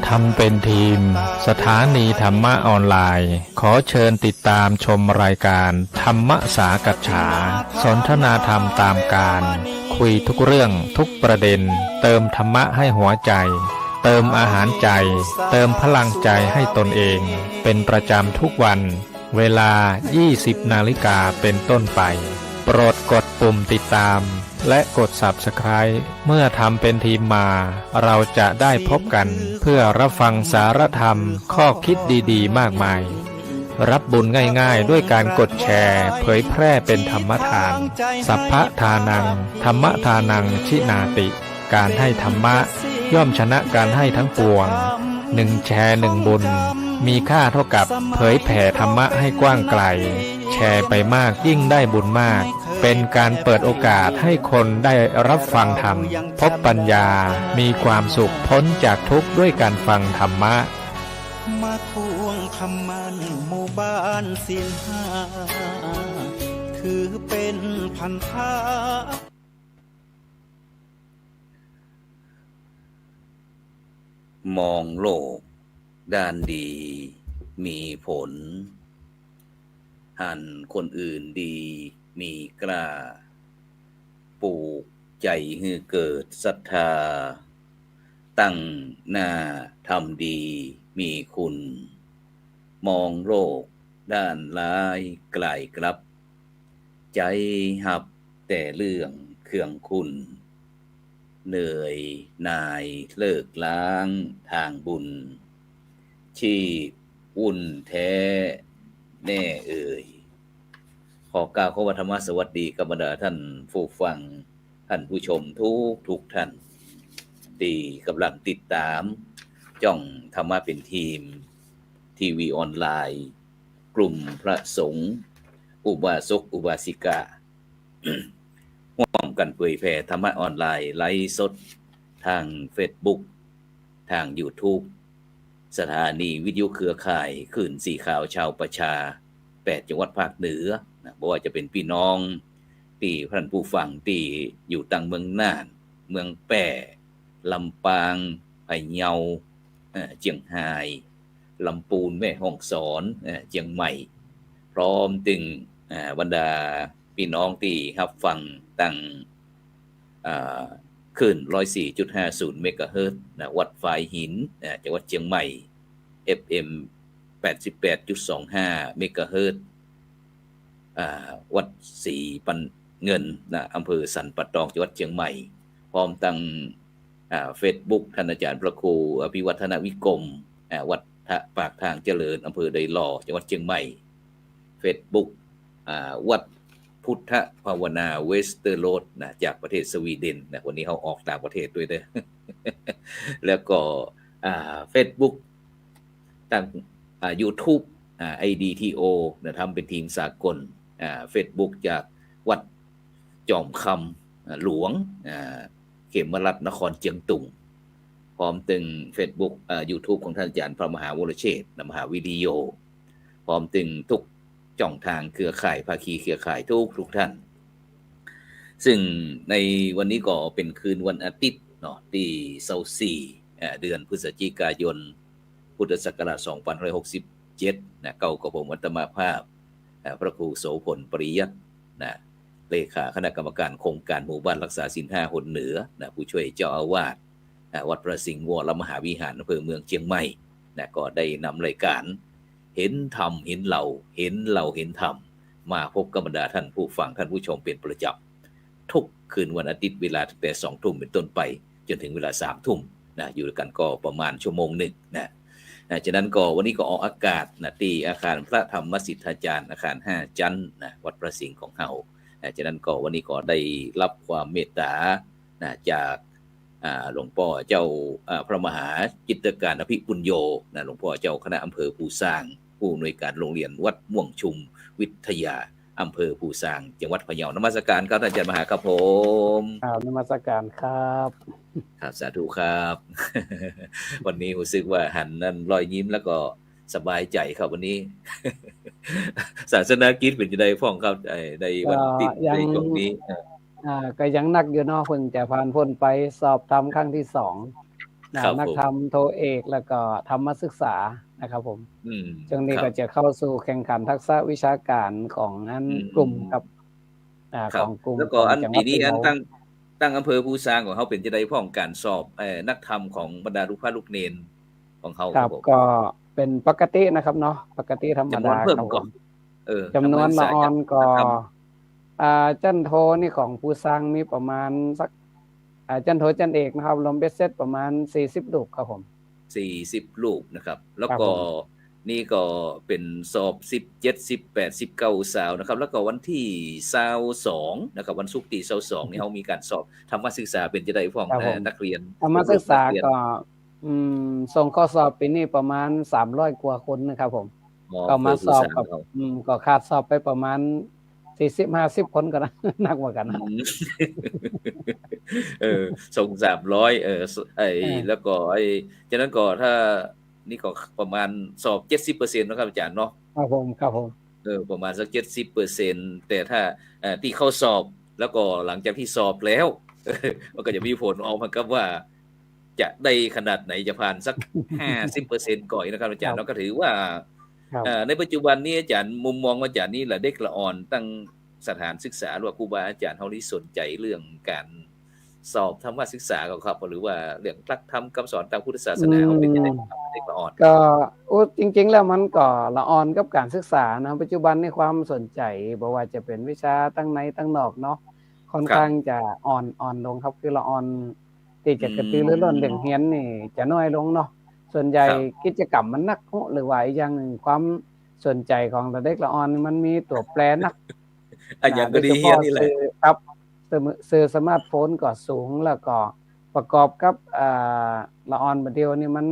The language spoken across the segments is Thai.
ทำเป็นทีมสถานีธรรมะออนไลน์ขอเชิญติดตามชมรายการธรรมสากัจฉาสนทนาธรรมตามการคุยทุกเรื่องทุกประเด็นเติมธรรมะให้หัวใจเติมอาหารใจเติมพลังใจให้ตนเองเป็นประจำทุกวันเวลา 20 นาฬิกาเป็นต้นไปโปรดกดปุ่มติดตามและกด Subscribe เมื่อทำเป็นทีมมาเราจะได้พบกันเพื่อรับฟังสารธรรมข้อคิดดีๆมากมายรับบุญง่ายๆด้วยการกดแชร์เผยแพร่เป็นธรรมทานสัพพะทานังธรรมทานังชินาติการให้ธรรมะย่อมชนะการให้ทั้งปวง1แชร์1บุญมีค่าเท่ากับเผยแผ่ธรรมะให้กว้างไกลแชร์ไปมากยิ่งได้บุญมากเป็นการเปิดโอกาสให้คนได้รับฟังธรรมพบปัญญามีความสุขพ้นจากทุกข์ด้วยการฟังธรรมะมาทวงคำมันหมู่บ้านศีลห้าถือเป็นพันธะมองโลกด้านดีมีผลหันคนอื่นดีมีกล้าปลูกใจให้เกิดศรัทธาตั้งหน้าทำดีมีคุณมองโลกด้านร้ายไกลกลับใจหับแต่เรื่องเครื่องคุณเหนื่อยนายเลิกล้างทางบุญชีพอุ่นแท้แน่เอ่ยขอกล่าวขอธรรมสวัสดีกับบรรดาท่านผู้ฟังท่านผู้ชมทุกท่านที่กำลังติดตามจ้องธรรมะเป็นทีมทีวีออนไลน์กลุ่มพระสงฆ์อุบาสกอุบาสิการ่วมกันเผยแผ่ธรรมะออนไลน์ไลฟ์สดทาง Facebook ทาง YouTube สถานีวิทยุเครือข่ายคลื่นสีขาวชาวประชา8จังหวัดภาคเหนือนะบ่ว่าจะเป็นพี่น้องที่ท่านผู้ฟังที่อยู่ต่างเมืองน่านเมืองแป่ลำปางพะเยาเชียงรายลำพูนแม่ฮ่องสอนเชียงใหม่พร้อมถึงบรรดาพี่น้องที่รับฟังตั้งคลื่น 104.50 เมกะเฮิรตซ์นะวัดฝายหินจังหวัดเชียงใหม่ FM 88.25 เมกะเฮิรตซ์วัดศรีปันเงินนะอำเภอสันป่าตองจังหวัดเชียงใหม่พร้อมตั้งFacebook ท่านอาจารย์พระครูอภิวัฒนวิกรมวัดปากทางเจริญอำเภอไดหล่อจังหวัดเชียงใหม่ Facebook วัดพุทธภาวนาเวสเตอร์โรดนะจากประเทศสวีเดนนะวันนี้เขาออกต่างประเทศด้วยเด้อ แล้วก็Facebook ตั้งYouTube IDTO นะทำเป็นทีมสากลFacebook จากวัดจอมคำหลวงเขมรัตน์นครเจียงตุงพร้อมตึง Facebook YouTube ของท่านอาจารย์พระมหาวรเชษฐ์มหาวิทยโยพร้อมตึงทุกช่องทางเครือข่ายภาคีเครือข่ายทุกท่านซึ่งในวันนี้ก็เป็นคืนวันอาทิตย์เนาะที่24เดือนพฤศจิกายนพุทธศักราช2567นะเก่ากับผมอัตมาภาพพระครูโสพลปริยัตินะเลขาคณะกรรมการโครงการหมู่บ้านรักษาศีล5หนเหนือนะผู้ช่วยเจ้าอาวาสวัดพระสิงห์วรมหาวิหารอำเภอเมืองเชียงใหม่นะก็ได้นำรายการเห็นธรรมเห็นเราเห็นธรรมมาพบกับบรรดาท่านผู้ฟังท่านผู้ชมเป็นประจำทุกคืนวันอาทิตย์เวลาตั้งแต่ 20:00 นเป็นต้นไปจนถึงเวลา 3:00 นนะอยู่ด้วยกันก็ประมาณชั่วโมงหนึ่งนะฉะนั้นก็วันนี้ก็ออกอากาศนะที่อาคารพระธรรมสิทธาจารย์อาคาร5ชั้นนะวัดพระสิงห์ของเฮาฉะนั้นก็วันนี้ก็ได้รับความเมตตานะจากหลวงพ่อเจ้าพระมหาจิตรการอภิปุญโญนะหลวงพ่อเจ้าคณะอำเภอภูซางผู้อำนวยการโรงเรียนวัดม่วงชุมวิทยาอำเภอภูซางจังหวัดพะเยานมัสการครับท่านอาจารย์มหาครับผมนมัสการครับครับสาธุครับ วันนี้รู้สึกว่าหันนั้นรอยยิ้มแล้วก็สบายใจครับวันนี้ ศาสนากิจเป็นจะได้พ้องครับในวันติดในตรงนี้ ก็ยังนักอยู่เนาะเพิ่งจะผ่านพ้นไปสอบทำครั้งที่2 ครับผมนักธรรมโทเอกแล้วก็ธรรมศึกษานะครับผมอืมช่วงคนี้รับก็จะเข้าสู่แข่งขันทักษะวิชาการของอันอืกลุ่มครับมครับของกลุ่มแล้วก็ของจังหอันปีวัดพะเยานี้อันตั้งอำเภอภูซางของเขาเป็นจะได้พ้องการสอบนักธรรมของบรรดาลูกพระลูกเนนของเขาครับครับผมก็เป็นปกตินะครับเนาะปกติธรรมจำนวนดาครับผมเพิ่มก่อนจำนวนทำการศึกษาจากละออนก็นักธรรมจันโทนี่ของผู้สร้างมีประมาณสักจันโทจันเอกนะครับรวมเบ็ดเสร็จประมาณ40ลูกครับผม40ลูกนะครับแล้วก็ครับผมนี่ก็เป็นสอบ17 18 19สาวนะครับแล้วก็วันที่22นะครับวันศุกร์ที่22นี่เขามีการสอบธรรมศึกษาเป็นจะได้พ้องครับผมนักเรียนธรรมอบรศึกษามนักเรียนก็ส่งข้อสอบปีนี้ประมาณ300กว่าคนนะครับผมมอก็อำเภอภูมาสอบกับซางเขาก็ขาดสอบไปประมาณ40-50คนก็นะหนักเหมือนกันอืนะม เออส่ง300เออแล้วก็ฉะนั้นก็ถ้านี่ก็ประมาณสอบ70%นอะครับอาจารย์เนาะครับผมครับผมประมาณสัก70%แต่ถ้าที่เข้าสอบแล้วก็หลังจากที่สอบแล้วมันก็จะมีผลออกมาครับว่าจะได้ขนาดไหนจะผ่านสัก50%ก่อนนะครับอาคจารย์รับเนาะก็ถือว่าครับในปัจจุบันนี้อาจารย์มุมมองของอาจารย์นี่แหละเด็กละอ่อนตั้งสถานศึกษาหรือว่าครูบาอาจารย์เฮานี่สนใจเรื่องการสอบธรรมศึกษาเขาครับหรือว่าเรื่องหลักธรรมคำสอนตามพุทธศาสอืนาเฮาเป็นจังได๋ครับม เด็กละอ่อนก็จริงๆแล้วมันก็ละออนกับการศึกษานะปัจจุบันในความสนใจบ่ว่าจะเป็นวิชาตั้งในตั้งนอกเนาะค่อนครับข้างจะอ่อนลงครับคือละออนที่อืจะกระตือรือร้นเรื่องเรียมนนี่จะน้อยลงเนาะส่วนใหญ่ครับกิจกรรมมันหนักหรือว่าอีกอย่างหนึ่งความสนใจของเด็กละออนนี่มันมีตัวแปรหนัก อย่างก็ดีโดยเฉพาะเฮียนนี่แหละครับสื่อสมาร์ตโฟนก็สูงแล้วก็ประกอบกับละออนบัดเดียวนี่มัน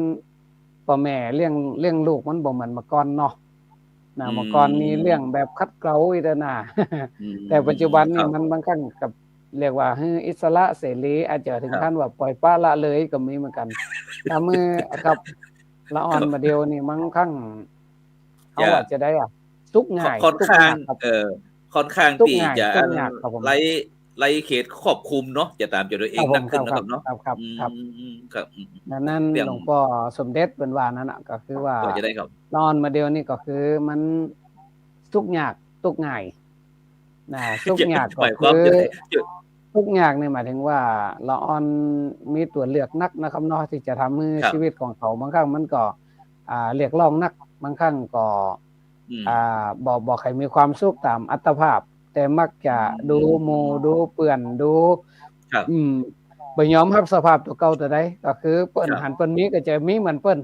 พ่อแม่เลี้ยงลูกมันบ่เหมือนเมื่อก่อนเนาะอืเมื่อก่อนนี่เลี้ยงมแบบคัดเกลาอีเด้อน่ะ อืแต่ปัจจุบันครับนี่มันบางครั้งกับเรียกว่าอิสระเสรีอาจจะถึครับงขั้นว่าปล่อยปละละเลยก็มีเหมือนกันถ้ามือครับละอครับอนบัดเดียวนี่บางครั้งเขาจะว่าจะได้สุกง่ายค่อนสุกข้างยากครับค่อนข้างที่จะสุกยากครับผม ไร้เขตครอบคลุมเนาะจะตามใจตัวเอครับผมงนักขึ้นนะครับเนาะครับอืครับครับดังนั้นเรื่องหลวงพ่อสมเด็จเป็นว่านั่นน่ะก็คือว่าก็จะได้ครับนอนมาเดียวนี่ก็คือมันทุกข์ยากทุกข์ง่ายทุกข์ยากหมายควาก็คือมจะได้จะ ทุกข์ยากนี่หมายถึงว่าละออนมีตัวเลือกนักนะครับเนาะที่จะทำให้ครับชีวิตของเขาบางครั้งมันก็เรียกร้องนักบางครั้งก็อืมบอกให้มีความสุขตามอัตภาพแต่มักจะดูหมู่ดูเปื้อนดูครับอืม บ่ยอมรับสภาพตัวเก่าตัวใดก็คือเปิ้นครับหันเปิ้นมีก็จะมีเหมือนเปิ้น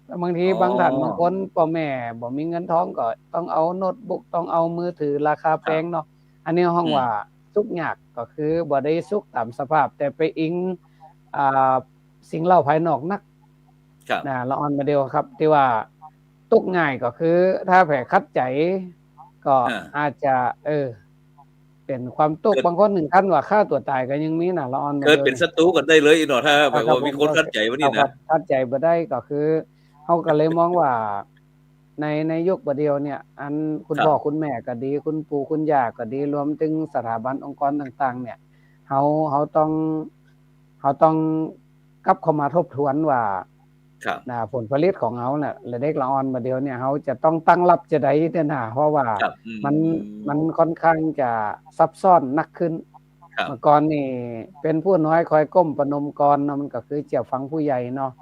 แล้วบางทีอ๋อบางท่านบางคนพ่อแม่บ่มีเงินทองก็ต้องเอาโน้ตบุ๊กต้องเอามือถือราคาครับแพงเนาะอันนี้ฮ้องอืมว่าทุกข์ยากก็คือบ่ได้สุขตามสภาพแต่ไปอิงอ่าสิ่งเร้าภายนอกนักครับละออนโมเดลครับที่ว่าทุกข์ง่ายก็คือถ้าแผลคัดใจก็อาอาจจะเป็นความทุกเกิดข์บางคนถึงขั้นว่าฆ่าตัวตายก็ยังมีน่ะละออนโมเกิดเดลนี่ เป็นศัตรูกันได้เลยเนาะถ้าแบบครับผมก็ว่ามีคนเข้าใจว่านี่นะครับเข้าใจบ่ได้ก็คือเขาก็เลยมองว่าในยุคบัดเดียวเนี่ยอันคุณพ่อครับคุณแม่ก็ดีคุณปู่คุณย่าก็ดีรวมถึงสถาบันองค์กรต่างๆเนี่ยเขาต้องกลับเข้ามาทบทวนว่าครับผลผลิตของเขาน่ะและเด็กละอ่อนบัดเดียวเนี่ยเขาจะต้องตั้งรับจะได้เด้อนะเพราะว่าครับมันมันค่อนข้างจะซับซ้อนหนักขึ้น ครับเมื่อก่อนนี่เป็นผู้น้อยคอยก้มประนมกรเนาะมันก็คือเจียวฟังผู้ใหญ่เนาะ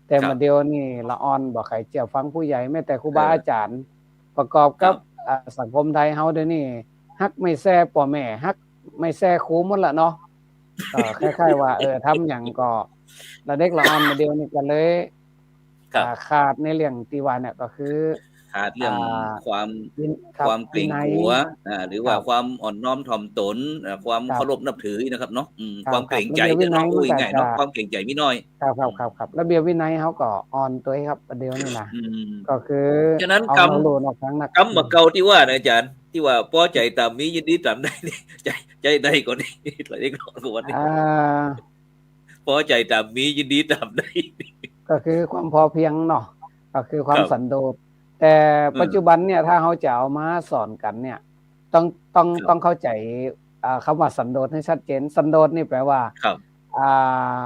แต่ครับมาเดียวนี่ละอ่อนบ่ใครเจียวฟังผู้ใหญ่แม้แต่ครูเออบาอาจารย์ประกอบกับครับสังคมไทยเฮาเดี๋ยวนี้ฮักไม่แซ่พ่อแม่ฮักไม่แซ่ครูหมดละเนาะคล้ายๆว่าทำหยังก็ละเด็กละอ่อนมาเดียวนี่ก็เลยครับขาดในเรื่องที่ว่าเนี่ยก็คือขาดเรื่อ่องาความวินคครับวามเกรงวินัยกลัวหรือว่าครับความอ่อนน้อมถ่อมตนความครับเคารพนับถือนะครับเนาะคความเกรงใจรับๆระเบียบวินัยเนาะพูดมันก็จะ ง่ายๆเนาะความเกรงใจมีน้อยครับอืมระเบียบวินัยเขาก็อ่อนตัวครับประเดี๋ยวนี้นะอืมก็คือฉะนั้นเอาเราโลนออกครั้งนักบักเก่าที่ว่านะอาจารย์ที่ว่าพอใจตามมียินดีตามได้นี่ใจใดกว่านี้หลายเด็กน้อยกว่านี้อ่าพอใจตามมียินดีตามได้ก็คือความพอเพียงเนาะก็คือควาครับมสันโดษแต่เออปัจจุบันเนี่ยถ้าเขาจะเอามาสอนกันเนี่ยต้องต้องครับต้องเข้าใจคำว่าสันโดษให้ชัดเจนสันโดษนี่แปลว่าครับอ่า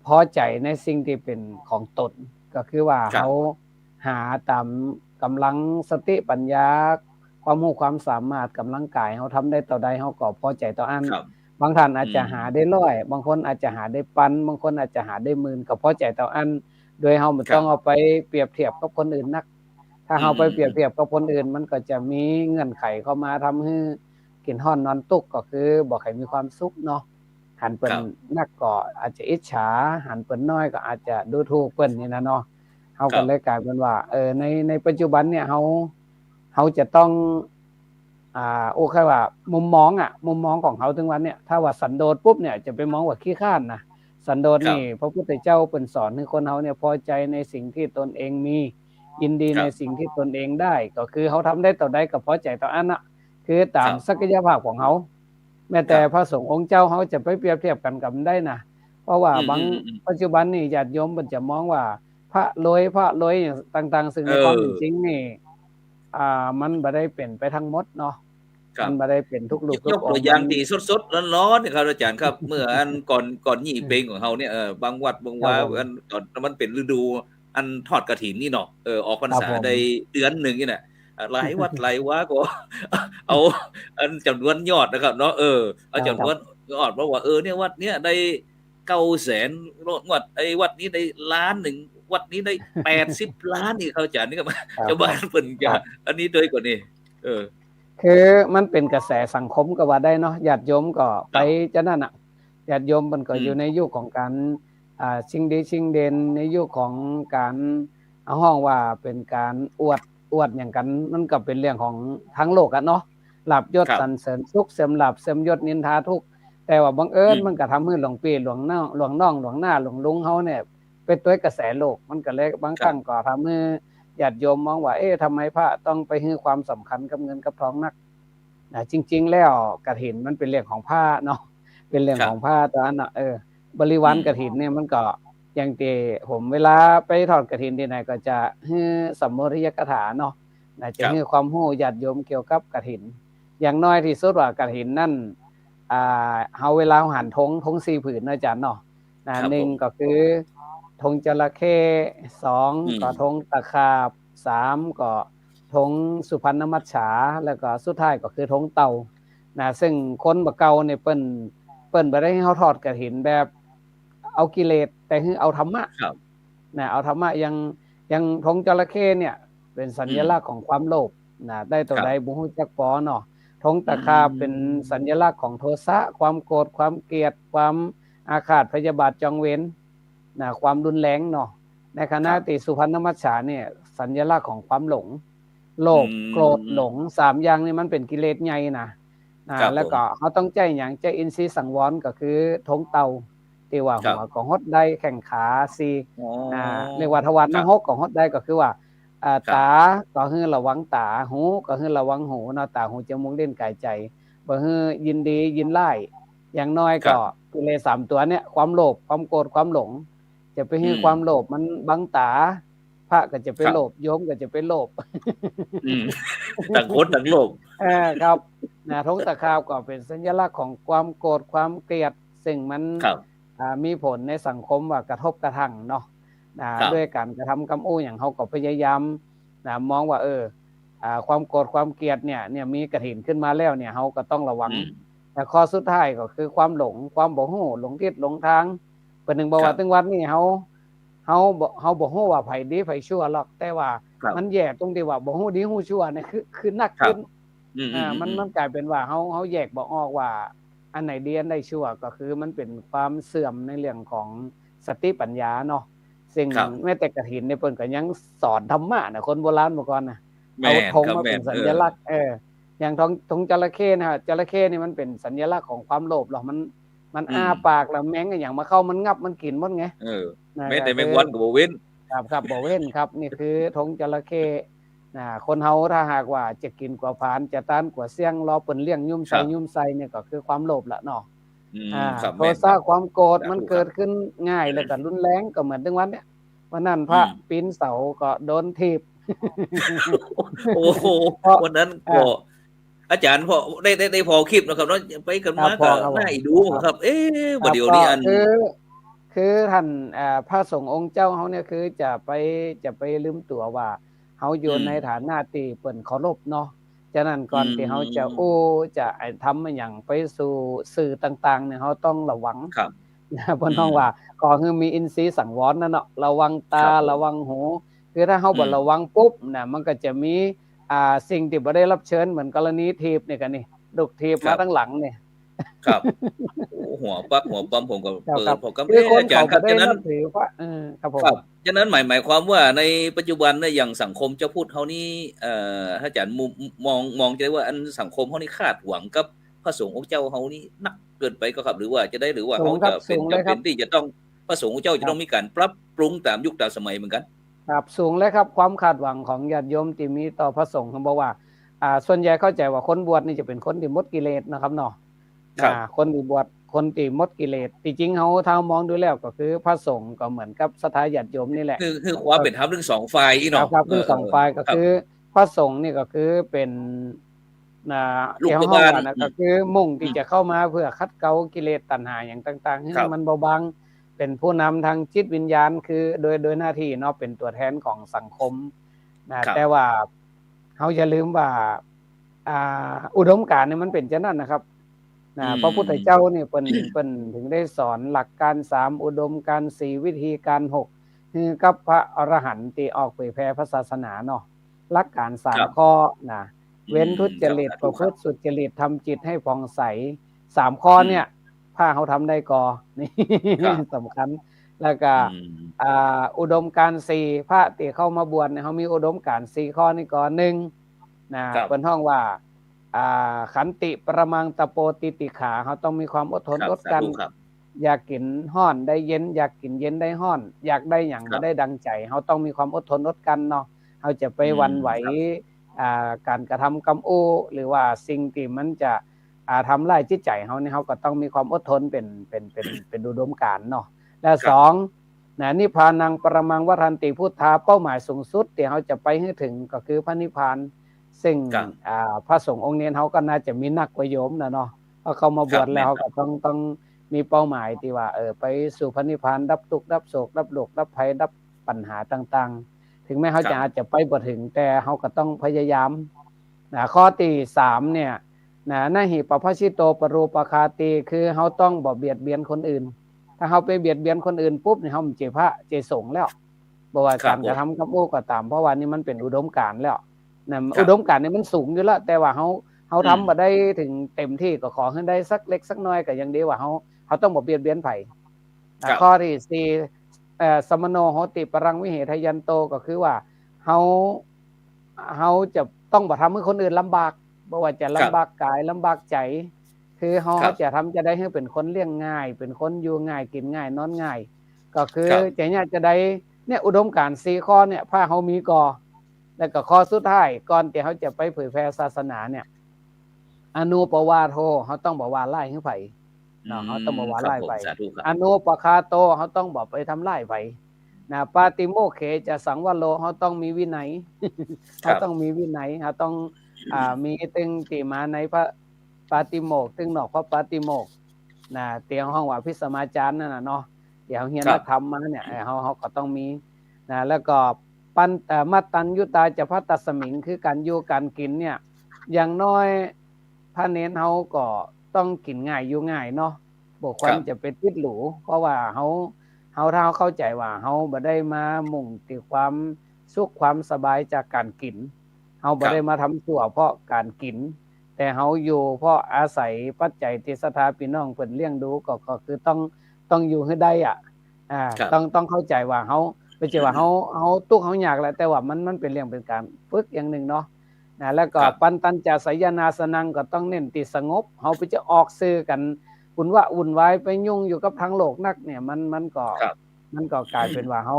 พ พอใจในสิ่งที่เป็นของตนก็คือว่า ครับ เขาหาตามกำลังสติปัญญาความรู้ความสามารถกำลังกายเขาทำได้ต่อใดเขาก็พอใจต่ออัน ครับ บางท่านอาจจะหาได้ร้อยบางคนอาจจะหาได้ปันบางคนอาจจะหาได้หมื่นก็พอใจต่ออัน โดยเราไม่ต้องเอาไปเปรียบเทียบกับคนอื่นนัก ถ้าเราไปเปรียบเทียบกับคนอื่นมันก็จะมีเงื่อนไขเข้ามาทำให้กินฮ้อนนอนตุกก็คือบ่ให้มีความสุขเนาะหันเปิ้นนักก็อาจจะอิจฉาหันเปิ้นน้อยก็อาจจะดูถูกเปิ้นนี่นะเนาะเฮาก็เลยกลายเป็นว่าในปัจจุบันเนี่ยเฮาจะต้องโอเคว่ามุมมองของเฮาถึงวันเนี่ยถ้าว่าสันโดษปุ๊บเนี่ยจะไปมองว่าขี้ข้านนะสันโดษนี่พระพุทธเจ้าเปิ้นสอนให้คนเฮาเนี่ยพอใจในสิ่งที่ตนเองมียินดีในสิ่งที่ตนเองได้ก็คือเฮาทำได้ต่อใดก็พอใจต่ออันน่ะคือตามศักยภาพของเฮาแม้แต่พระสงฆ์องค์เจ้าเฮาจะไปเปรียบเทียบกันกับได้นะเพราะว่าบางปัจจุบันนี่ญาติโยมเพิ่นจะมองว่าพระรวยอย่างต่างๆซึ่งในความเป็นจริงนี่มันบ่ได้เป็นไปทั้งหมดเนาะมันบ่ได้เป็นทุกรูปทุกยกตัวอย่างที่สดๆร้อนๆนี่ครับอาจารย์ครับ เมื่ออันก่อนยี่เพลงของเฮาเนี่ยบางวัดบางว่าอันตอนมันเป็นฤดูอันทอดกฐินนี่เนาะออกพรรษาได้เดือนนึงนี่น่ะหลายวัดหลายวาก็ เอาอันจำนวนยอดนะครับเนาะเอาจำนวนยอดเพราะว่าเนี่ยวัดเนี้ยได้900,000วัดวัดนี้ได้ล้านนึงวัดนี้ได้80ล้านนี่เขาอาจารย์นี่ก็ชาวบ้านเพิ่นก็อันนี้ด้วยกว่านี้คือมันเป็นกระแสสังคมก็ว่าได้เนาะญาติโยมก็ไปจะนั่นน่ะญาติโยมมันก็อยู่ในยุคของการชิงดีชิงเด่นในยุคของการเอาห้องว่าเป็นการอวดอย่างกันมันก็เป็นเรื่องของทั้งโลกอ่ะเนาะลาภยศสรรเสริญสุขเสริมลาภเสริมยศนินทาทุกข์แต่ว่าบังเอิญมันก็ทำให้หลวงพี่หลวงน้องหลวงหน้าหลวงลุงเฮาเนี่ยเป็นตัวกระแสโลกมันก็เลยบางครั้งก็ทำให้ญาติโยมมองว่าทำไมพระต้องไปให้ความสำคัญกับเงินกับทองนักจริงๆแล้วกฐินมันเป็นเรื่องของพระเนาะเป็นเรื่องของพระตอนนั้นบริวารกฐินเนี่ยมันก็อย่างที่ผมเวลาไปทอดกฐินที่ไหนก็จะให้สัมโมทิยกถาเนาะจะให้ความรู้ญาติโยมเกี่ยวกับกฐินอย่างน้อยที่สุดว่ากฐินนั่นเฮาเวลาหันธง4ผืนอาจารย์เนาะ1ก็คือธงจระเข้2ก็ธงตะขาบ3ก็ธงสุพรรณมัจฉาแล้วก็สุดท้ายก็คือธงเต่าซึ่งคนบ่เก่าเนี่ยเปิ้นบ่ได้ให้เฮาทอดกฐินแบบเอากิเลสแต่คือเอาธรรมะเอาธรรมะยังธงจระเข้เนี่ยเป็นสัญลักษณ์ของความโลภได้ตัวใดบ่ฮู้จักปอเนาะธงตะขาบเป็นสัญลักษณ์ของโทสะความโกรธความเกลียดความอาฆาตพยาบาทจองเวรความรุนแรงเนาะในขณะที่สุพรรณมัจฉาเนี่ยสัญลักษณ์ของความหลงโลภโกรธหลง3อย่างนี่มันเป็นกิเลสใหญ่นะแล้วก็เฮาต้องใจหยังใจอินทรีย์สังวรก็คือธงเต่าที่ว่าหัวของฮดได้แข้งขา4เรียกว่าทวารทั้ง6ของฮดได้ก็คือว่าตาก็คือระวังตาหูก็คือระวังหูเนาะตาหูจมูกลิ้นกายใจบ่ฮือยินดียินร้ายอย่างน้อยก็กิเลส3ตัวเนี่ยความโลภความโกรธความหลงจะไปให้ความโลภมันบังตาพระก็จะไปโลภโยมก็จะไปโลภต่างคนต่างโลภครับธงตะขาบก็เป็นสัญลักษณ์ของความโกรธความเกลียดซึ่งมันมีผลในสังคมว่ากระทบกระทั่งเนาะด้วยการกระทำกรรมอู้อย่างเฮาก็พยายามมองว่าความโกรธความเกลียดเนี่ยมีกฐินขึ้นมาแล้วเนี่ยเฮาก็ต้องระวังแต่ข้อสุดท้ายก็คือความหลงความบ่ฮู้หลงทิศหลงทางเปิ้นนึงบอกว่าถึงวันนี้เฮาบ่ฮู้ว่าไผดีไผชั่วหรอกแต่ว่ามันแย่ตรงที่ว่าบ่ฮู้ดีฮู้ชั่วเนี่ยคือนักขึ้นมันกลายเป็นว่าเฮาแยกบ่ออกว่าอันไหนดีอันใดชั่วก็คือมันเป็นความเสื่อมในเรื่องของสติปัญญาเนาะซึ่งแม้แต่กฐินเนี่ยเพิ่นก็ยังสอนธรรมะนะคนโบราณเมื่อก่อนนะเอาธงมาเป็นสัญลักษณ์อย่างธงจระเข้นะฮะจระเข้นี่มันเป็นสัญลักษณ์ของความโลภหรอกมันอ้าปากแล้วแมงอย่างมาเข้ามันงับมันกินหมดไงแม้แต่แมงวันก็บ่เว้นครับบ่เว้นครับนี่คือธงจระเข้คนเฮาถ้าหากว่าจะกินกว่าผานจะต้านกว่าเสี่ยงรอเปิ้นเลี้ยงยุ่มใส่เนี่ยก็คือความโลภละเนาะโทสะความโกรธมันเกิดขึ้นง่ายแล้วก็รุนแรงก็เหมือนถึงวันเนี้ยวันนั้นพระปีนเสาก็โดนถีบโอ้โหวันนั้นก็อาจารย์พอได้พอคลิปนะครับเนาะไปกันมาก็น่าอีดูครับบ่เดี๋ยวนี้อันคื คือท่านพระสงฆ์องค์เจ้าเขาเนี่ยคือจะไปลืมตัวว่าเขาอยู่ในฐานะที่เปิ่นเคารพเนาะฉะนั้นก่อนที่เขาจะจะทำมันอย่างไปสู่สื่อต่างๆเนี่ยเขาต้องระวัง ครับ เพิ่นต้องว่าก็คือมีอินทรีย์สังวรนั่นเนาะระวังตาระวังหูคือถ้าเฮาบ่ระวังปุ๊บน่ะมันก็จะมีสิ่งที่บ่ได้รับเชิญเหมือนกรณีถีบนี่ก็นี่ลูกถีบมาทั้งหลังนี่ ครับโอ้หัวปั๊บหัวปั๊มผมก็เปิดผมก็ คือคน อาจาร เขา ย์ค บ่ รับฉะนั้น ได้นับถือพระครับผม ครับฉะนั้นหมายความว่าในปัจจุบันเนี่ยอย่างสังคมเจ้าพูดเฮานี่ถ้าอาจารย์มองจะได้ว่าอันสังคมเฮานี่คาดหวังกับพระสงฆ์องค์เจ้าเฮานี่หนักเกินไปก็ครับหรือว่าจะได้หรือว่าเขาจะเป็นจำเป็นที่จะต้องพระสงฆ์องค์เจ้าจะต้องมีการปรับปรุงตามยุคตามสมัยเหมือนกันครับสูงเลยครับความคาดหวังของญาติโยมที่มีต่อพระสงฆ์เขาบอกว่าส่วนใหญ่เข้าใจว่าคนบวชนี่จะเป็นคนที่หมดกิเลสนะครับเนาะคนที่บวชคนที่หมดกิเลสจริงๆเขาถ้ามองดูแล้วก็คือพระสงฆ์ก็เหมือนกับศรัทธาญาติโยมนี่แหละคือความเป็นธรรมทั้งสองฝ่ายอีเนาะครับทั้งสองฝ่ายก็คือพระสงฆ์นี่ก็คือเป็นที่ห้องว่านะก็คือมุ่งที่จะเข้ามาเพื่อคัดเกลากิเลสตัณหาอย่างต่างๆให้มันเบาบางเป็นผู้นำทางจิตวิญญาณคือโดยหน้าที่เนาะเป็นตัวแทนของสังคมนะแต่ว่าเขาอย่าลืมว่าอุดมการณ์นี่มันเป็นเช่นนั้นนะครับพระพุทธเจ้านี่เปิ้นถึงได้สอนหลักการ3อุดมการณ์4วิธีการ6คือกับพระอรหันต์ที่ออกเผยแผ่พระศาสนาเนาะหลักการ3ข้อนะเว้นทุจริตประพฤติสุจริตทำจิตให้ผ่องใส3ข้อเนี่ยถ้าเขาทำได้ก็นี่สำคัญแล้วก็อุดมการณ์4พระที่เข้ามาบวชเนี่ยเขามีอุดมการณ์4ข้อนี่ก็1นะเปิ้นฮ้องว่าขันติประมังตะโปติติขาเขาต้องมีความอดทนอดกันอยากกินห้อนได้เย็นอยากกินเย็นได้ห้อนอยากได้อย่างได้ดังใจเขาต้องมีความอดทนอดกันเนาะเขาจะไปหวั่นไหวการกระทำกรรมหรือว่าสิ่งที่มันจะทำลายจิตใจเขาเนี่ยเขาก็ต้องมีความอดทนเป็นอุดมการณ์เนาะและ2นิพพานังปรมังวรันติพุทธาเป้าหมายสูงสุดที่เขาจะไปให้ถึงก็คือพระนิพพานซึ่งพระสงฆ์องค์เนียนเขาก็น่าจะมีนักกว่าโยมนะเนาะเพราะเขามาบวชแล้วเขาก็ต้องมีเป้าหมายที่ว่าไปสู่พระนิพพานดับทุกข์ดับโศกดับโรคดับภัยดับปัญหาต่างๆถึงแม้เขาจะอาจจะไปบ่ถึงแต่เขาก็ต้องพยายามข้อที่3เนี่ยนะหิปภัชชิโตปรูปคาติคือเขาต้องบ่เบียดเบียนคนอื่นถ้าเขาไปเบียดเบียนคนอื่นปุ๊บเนี่ยเขาเจพระเจสงฆ์แล้วบ่ว่าการกระทำกับก็ตามเพราะว่านี่มันเป็นอุดมการณ์แล้วอุดมการณ์นี่มันสูงอยู่แล้วแต่ว่าเขาทำมาได้ถึงเต็มที่ก็ขอให้ได้สักเล็กสักน้อยก็ยังดีว่าเขาต้องบ่เบียดเบียนไผข้อที่4สมโนโหติปรังวิเหทยันโตก็คือว่าเขาจะต้องบ่ทำให้คนอื่นลำบากบ่ว่าจะลำบากกายลำบากใจคือเขาจะทำจะได้ให้เป็นคนเลี้ยงง่ายเป็นคนอยู่ง่ายกินง่ายนอนง่ายก็คือจะได้เนี่ยอุดมการณ์4ข้อเนี่ยพาเขามีก่อแล้วก็ข้อสุดท้ายก่อนที่เขาจะไปเผยแพร่ศาสนาเนี่ยอนุปวาโทเขาต้องบอกว่าไล่ให้ไผเนาะเขาต้องบอกว่าไล่ไปอนุปคาโตเขาต้องบอกไปทำไล่ไปปาติโมกเขจะสังวโรเขาต้องมีวินัยเขาต้องมีวินัยเขาต้องมีตึงติมาในพระปาติโมกตึงนอกพระปาติโมกเตียงห้องว่าพิสมาจารย์นั่นน่ะเนาะเดี๋ยวเฮียนนักธรรมมาเนี่ยเขาก็ต้องมีแล้วก็มัตตัญยุตาจะพัตตสมิงคือการอยู่การกินเนี่ยอย่างน้อยพระเน้นเขาก็ต้องกินง่ายอยู่ง่ายเนาะบ่ควรจะไปติดหรูเพราะว่าเขาถ้าเข้าใจว่าเขาบ่ได้มามุ่งติความสุขความสบายจากการกินเขาบ่ได้มาทำตัวเพราะการกินแต่เขาอยู่เพราะอาศัยปัจจัยที่ศรัทธาพี่น้องเพิ่นเลี้ยงดูก็คือต้องอยู่ให้ได้ต้องเข้าใจว่าเขาไม่ใช่ว่าเขาทุกข์เขายากแหละแต่ว่ามันเป็นเรื่องเป็นการฝึกอย่างหนึ่งเนาะแล้วก็ปันตัญจสยนาสนังก็ต้องเน้นติสงบเขาไปจะออกซื้อกันวุ่นวายไปยุ่งอยู่กับทางโลกนักเนี่ยมันก็กลายเป็นว่าเข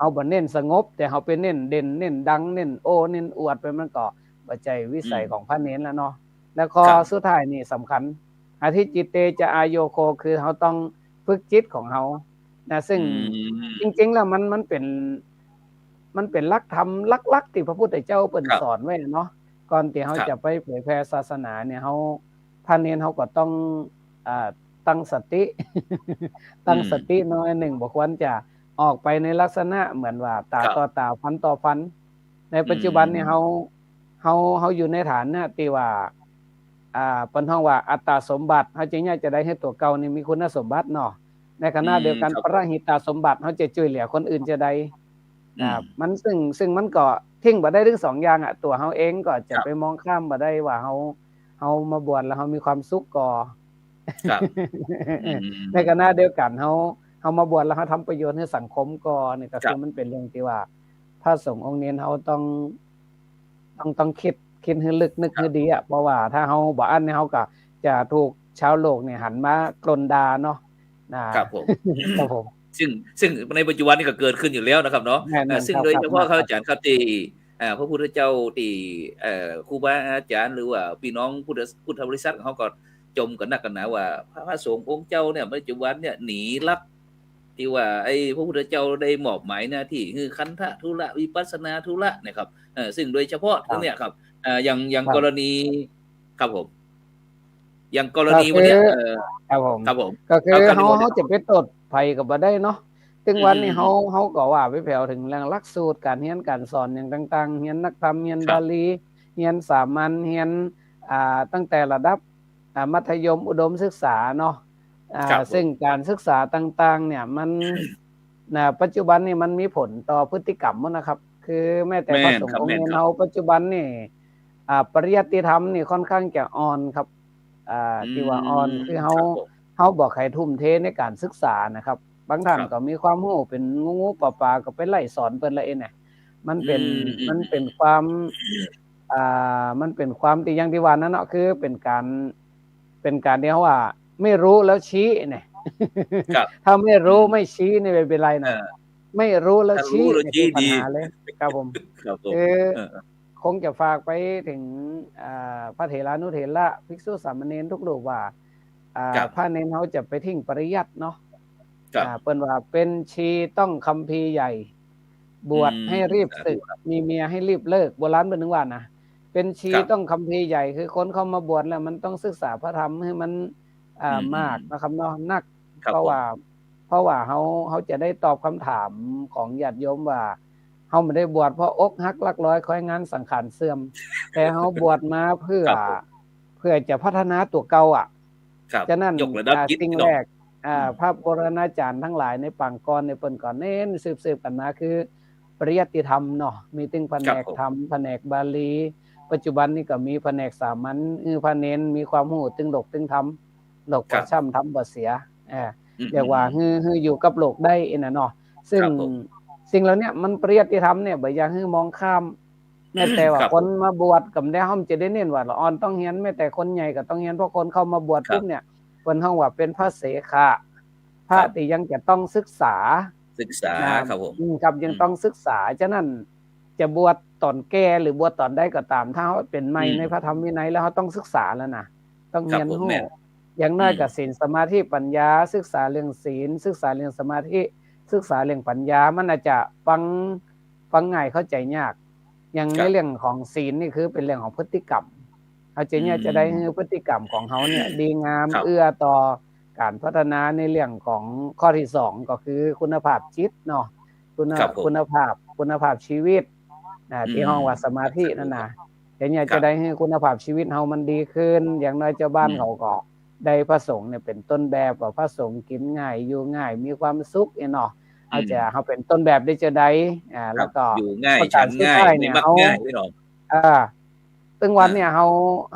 าบ่เน้นสงบแต่เขาไปเน้นเด่นเน้นดังเน้นเน้นอวดไปมันก็บ่ใจวิสัยของพระเน้นแล้วเนาะแล้วข้อสุดท้ายนี่สำคัญอธิจิตเตจะอายโยโคคือเขาต้องฝึกจิตของเขาซึ่งจริงๆแล้วมันเป็นหลักธรรมหลักที่พระพุทธเจ้าเปิ้นสอนไว้เนาะก่อนที่เขาจะไปเผยแพร่ศาสนาเนี่ยเขาพระเนรเขาก็ต้อง ตั้งสติ ตั้งสติหน้อยหนึ่งบ่ควรจะออกไปในลักษณะเหมือนว่าตาต่อตาฟันต่อฟันในปัจจุบันนี่เฮาอยู่ในฐานะที่ว่าเปิ้นฮ้องว่าอัตตาสมบัติเฮาจึงอยากจะได้ให้ตัวเก่านี่มีคุณสมบัติเนาะในขณะเดียวกันปรหิตาสมบัติเฮาจะช่วยเหลือคนอื่นจะได้มันซึ่งมันก็ทิ้งบ่ได้ทั้งสองอย่างอ่ะตัวเฮาเองก็จะไปมองข้ามบ่ได้ว่าเฮามาบวชแล้วเฮามีความสุขก่อครับ ในขณะเดียวกันเฮามาบวชแล้วเฮาทำประโยชน์ให้สังคมก่อนี่ก็คือมันเป็นเรื่องที่ว่าพระสงฆ์องค์นี้เฮาต้องคิดให้ลึกนึกให้ดีอ่ะเพราะว่าถ้าเฮาบ่อันนี่เฮาก็จะถูกชาวโลกเนี่ยหันมากลนด่าเนาะครับผม ครับผม ซึ่งในปัจจุบันนี้ก็เกิดขึ้นอยู่แล้วนะครับเนาะซึ่งโดยเฉพาะอาจารย์ครับที่พระพุทธเจ้าที่ครูบาอาจารย์หรือว่าพี่น้องพุทธบริษัทเขาก็จมกันนักกันหนาว่าพระสงฆ์องค์เจ้าเนี่ยปัจจุบันเนี่ยหนีลักที่ว่าไอ้พระพุทธเจ้าได้มอบหมายหน้าที่คือคันธทุระวิปัสสนาทุระนะครับซึ่งโดยเฉพาะตรงเนี้ยครับอย่างกรณีครับผมอย่างกรณีวันเนี้ยครับผมก็คือเฮาจะไปตดไผก็บ่ได้เนาะถึงวันนี้เฮาก็ว่าไปแผ่วถึงเรื่องหลักสูตรการเรียนการสอนอย่างต่างๆเรียนนักธรรมเรียนบาลีเรียนสามัญเรียนตั้งแต่ระดับมัธยมอุดมศึกษาเนาะซึ่งการศึกษาต่างๆเนี่ยมันปัจจุบันนี่มันมีผลต่อพฤติกรรมนะครับคือแม้แต่พระสงฆ์องค์นี้เฮาปัจจุบันนี่ปริยัติธรรมนี่ค่อนข้างจะอ่อนครับที่ว่าอ่อนคือเฮาบอกให้ทุ่มเทในการศึกษานะครับบางท่านก็มีความรู้เป็นงูๆปลาๆก็ไปไล่สอนเพิ่นละเองน่ะมันเป็นความมันเป็นความที่อย่างที่ว่านั้นเนาะคือเป็นการที่เฮาว่าไม่รู้แล้วชี้เนี่ยถ้าไม่รู้ไม่ชี้นี่ไม่เป็นไรนะไม่รู้แล้วชี้นี่เป็นปัญหาเลยครับผมคงจะฝากไปถึงพระเถรานุเถระภิกษุสามเณรทุกรูปว่าพระเนรเขาจะไปทิ้งปริยัติเนาะเปิ้นว่าเป็นชีต้องคัมภีร์ใหญ่บวชให้รีบสึกมีเมียให้รีบเลิกโบราณเพิ่นถึงว่านะเป็นชีต้องคัมภีร์ใหญ่คือคนเข้ามาบวชแล้วมันต้องศึกษาพระธรรมให้มันมากนะครับเนาะนักเพราะว่าเขาจะได้ตอบคำถามของญาติโยมว่าเฮาไม่ได้บวชเพราะอกหักรักร้อยคอยงานสังขารเสื่อมแต่เฮาบวชมาเพื่อจะพัฒนาตัวเก่าอ่ะฉะนั้นสิ่งแรกพระโบราณอาจารย์ทั้งหลายในปางก่อนในเปิ้นก่อนเน้นสืบกันมาคือปริยัติธรรมเนาะมีตึงแผนกธรรมแผนกบาลีปัจจุบันนี้ก็มีแผนกสามัญพระเนรมีความรู้ตึงดกตึงธรรมดกบ่ช้ำธรรมบ่เสียเรียกว่าฮืออยู่กับโลกได้น่ะเนาะซึ่งสิ่งเหล่านี้มันปริยัติธรรมเนี่ยบ่อยากให้มองข้ามแม้แต่ว่าคนมาบวชก็ได้เฮาจะได้เน้นว่าละอ่อนต้องเรียนแม้แต่คนใหญ่ก็ต้องเรียนเพราะคนเข้ามาบวชปุ๊บเนี่ยเพิ่นฮ้องว่าเป็นพระเสขะพระที่ยังจะต้องศึกษาครับผมครับยังต้องศึกษาฉะนั้นจะบวชตอนแก่หรือบวชตอนใดก็ตามถ้าเฮาเป็นใหม่ในพระธรรมวินัยแล้วเฮาต้องศึกษาแล้วนะต้องเรียนรู้อย่างน้อยก็ศีลสมาธิปัญญาศึกษาเรื่องศีลศึกษาเรื่องสมาธิศึกษาเรื่องปัญญามันอาจจะฟังง่ายเข้าใจยากอย่างในเรื่องของศีลนี่คือเป็นเรื่องของพฤติกรรมเขาจะได้ให้พฤติกรรมของเขาเนี่ยดีงามเอื้อต่อการพัฒนาในเรื่องของข้อที่2ก็คือคุณภาพจิตเนาะคุณภาพชีวิตที่ห้องว่าสมาธินั่นน่ะอย่างจะได้ให้คุณภาพชีวิตเฮามันดีขึ้นอย่างน้อยเจ้าบ้านเขาก็ได้พระสงฆ์เนี่ยเป็นต้นแบบว่าพระสงฆ์กินง่ายอยู่ง่ายมีความสุขเนาะเอาจะเฮาเป็นต้นแบบได้จะได้แล้วก็อยู่ง่ายฉันง่ายไม่มักง่ายพี่น้องตึงวันเนี่ยเ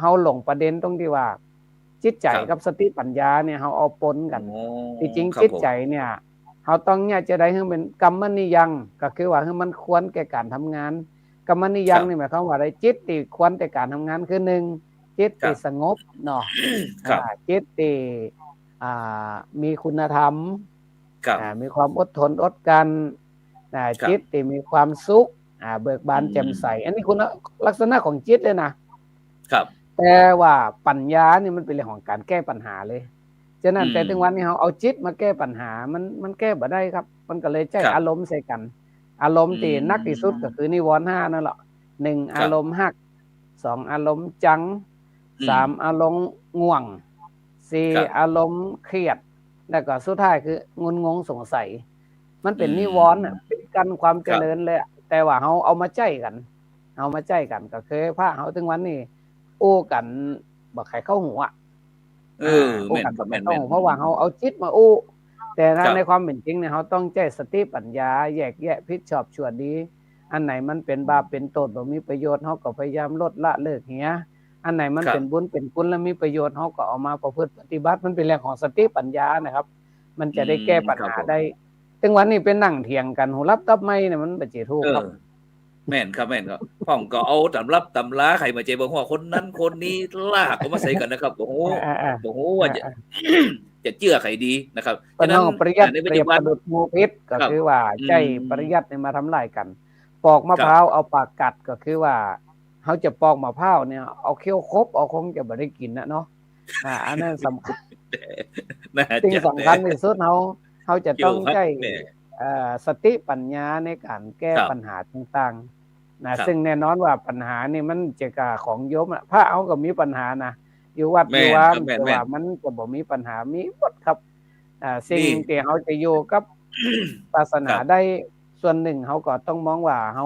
ฮาหลงประเด็นตรงที่ว่าจิตใจกับสติปัญญาเนี่ยเฮาเอาปนกันจริงๆจิตใจเนี่ยเฮาต้องเนี่ยจะได้ให้เป็นกรรมนิยังก็คือว่าให้มันควรแก่การทำงานกรรมนิยังนี่หมายความว่าอะไรจิตที่ควรแก่การทำงานคือ1จิตที่สงบเนาะจิตที่มีคุณธรรมมีความอดทนอดกันจิตที่มีความสุขเบิกบานแจ่มใสอันนี้คุณลักษณะของจิตเลยนะครับแต่ว่าปัญญานี่มันเป็นเรื่องของการแก้ปัญหาเลยฉะนั้นแต่ถึงวันนี้เราเอาจิตมาแก้ปัญหามันแก้บ่ได้ครับมันก็เลยใช้อารมณ์ใส่กันอารมณ์ที่นักที่สุดก็คือนิวรณ์5นั่นแหละ1อารมณ์ฮัก2อารมณ์จัง3อารมณ์ง่วง ครับ อารมณ์เครียดแล้วก็สุดท้ายคืองุนงงสงสัย มันเป็นนิวรณ์ปิดกั้นความเจริญเลยแต่ว่าเฮาเอามาใจกันก็คือพาเฮาถึงวันนี้โอ้กันบ่ใครเข้าหูโอ้ แม่น กัน ครับ บ่ใคร แม่น เข้าหูเพราะว่าเฮาเอาจิตมาโอ้แต่ถ้า ครับ ในความเป็นจริงเนี่ยเฮาต้องใช้สติปัญญาแยกแยะผิดชอบชั่วดี อันไหนมันเป็นบาปเป็นโทษบ่มีประโยชน์เฮาก็พยายามลดละเลิกเหียอันไหนมัน ครับ เป็นบุญเป็นกุศลและมีประโยชน์เฮาก็เอามาประพฤติปฏิบัติมันเป็นเรื่องของสติปัญญานะครับ มันจะได้แก้ปัญ ครับ หา ผม ได้ถึงวันนี้เป็นนั่งเถียงกันหูรับตับไม่เนี่ยมันบ่สิถูกครับ แม่นครับพ่องก็เอาตำรับตำราใครมาเจบอกว่าคนนั้นคนนี้ลากเอามาใส่กันนะครับโอ้โห โอ้โหว่าจะ จะเชื่อใครดีนะครับ ปนองปริยัติ ในปัจ เปรี จุ ยบ บั ป น ระดุจงูพิษก็ ครับ คือว่าใช้ปริยัติมาทำลายกัน ปอกมะพร้าวเอาปากกัดก็คือว่าเขาจะปอกมะพร้าวเนี่ยเอาเคี้ยวครบเอาคงจะบ่ได้กินนะเนาะอันนั้นสำคัญ น่า สิ่ง จะ สำคัญที่สุดเขาจะต้องใช้ แม่ สติปัญญาในการแก้ ครับ ปัญหาต่างๆนะครับ ซึ่งแน่นอนว่าปัญหานี่มันจะกะของโยมพระเอาก็มีปัญหานะอยู่วัด แม่ อน ยู่ว่า ครับแม่น แต่ว่ามันจะบ่มีปัญหามีหมดครับสิ่งที่เขาจะอยู่กับศาสนา ครับ ได้ส่วนหนึ่งเขาก็ต้องมองว่าเข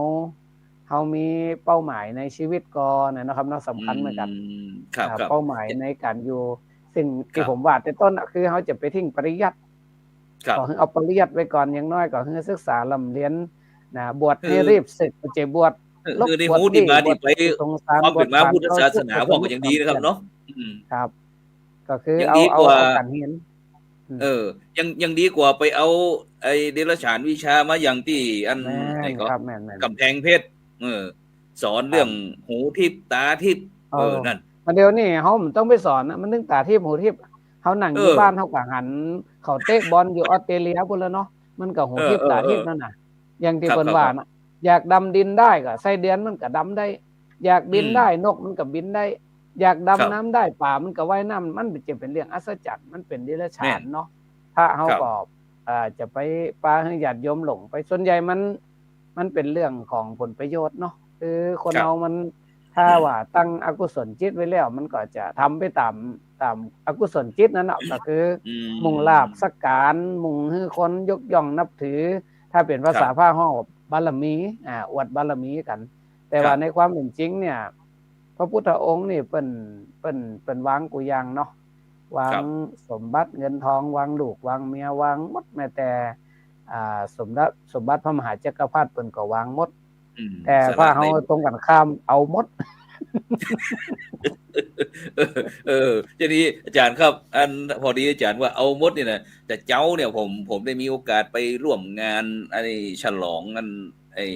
ามีเป้าหมายในชีวิตก่อนนะครับเนาะสำคัญเหมือนกัน ครับครับ เป้าหมายในการอยู่สิ่ง ค ที่ รับ ผมว่าแต่ต้นคือเขาจะไปทิ้งปริยัติ ครับ ก็คือเอาปริยัติไว้ก่อนอย่างน้อยก็คือศึกษาลำเรียนบวชให้ คือ รีบศึกเจ็บบวช คือในหูที่มาที่ไป สงสาร ความเป็นมา บวช พุทธศาสนา บวช พ่อก็ยังดีนะครับเนาะอืม ครับ ก็คือ ยัง เอา ดี เอา กว่า เอาการเห็น ยังดีกว่าไปเอาไอ้เดรัจฉานวิชามาอย่างที่อัน แม่ ไหน น ก็ ครับแม่น กำแพงเพชรสอนเรื่องหูทิพย์ตาทิพย์นั่น มาเดี๋ยวนี้เฮามันต้องไปสอนนะมันถึงตาทิพย์หูทิพย์เฮานั่งอยู่บ้านเฮาก็หันเขาเตะบอลอยู่ออสเตรเลียพุ่นแล้วเนาะมันก็หูทิพย์ตาทิพย์นั่นน่ะอย่างที่เพิ่นว่านะอยากดำดินได้ก็ไส้เดือนมันก็ดำได้ อยากบินได้นกมันก็บินได้ อยากดำน้ำได้ป่ามันก็ว่ายน้ำมันจะเป็นเรื่องอัศจรรย์มันเป็นเดรัจฉานเนาะถ้าเฮาก็จะไปปาให้ญาติโยมหลงไปส่วนใหญ่มันเป็นเรื่องของผลประโยชน์เนาะคือคนเรามันถ้าว่าตั้งอกุศลจิตไว้แล้วมันก็จะทำไปตามอกุศลจิตนั่นแหละก็คือมุ่งลาภสักการมุ่งให้คนยกย่องนับถือ ถ้าเป็นภาษาพระห้องบารมีอวดบารมีกัน แต่ว่าในความเป็นจริงเนี่ยพระพุทธองค์นี่เป็นวางกุยางเนาะวางสมบัติเงินทองวางลูกวางเมียวางหมดแม้แต่สมบัติพระมหาจักรพรรดิเพิ่นก็วางหมดแต่พระเฮาตรงกันข้ามเอาหมด ทีนี้อาจารย์ครับอันพอดีอาจารย์ว่าเอาหมดนี่นะแต่เจ้าเนี่ยผมได้มีโอกาสไปร่วมงานไอ้ฉลองกันไอ้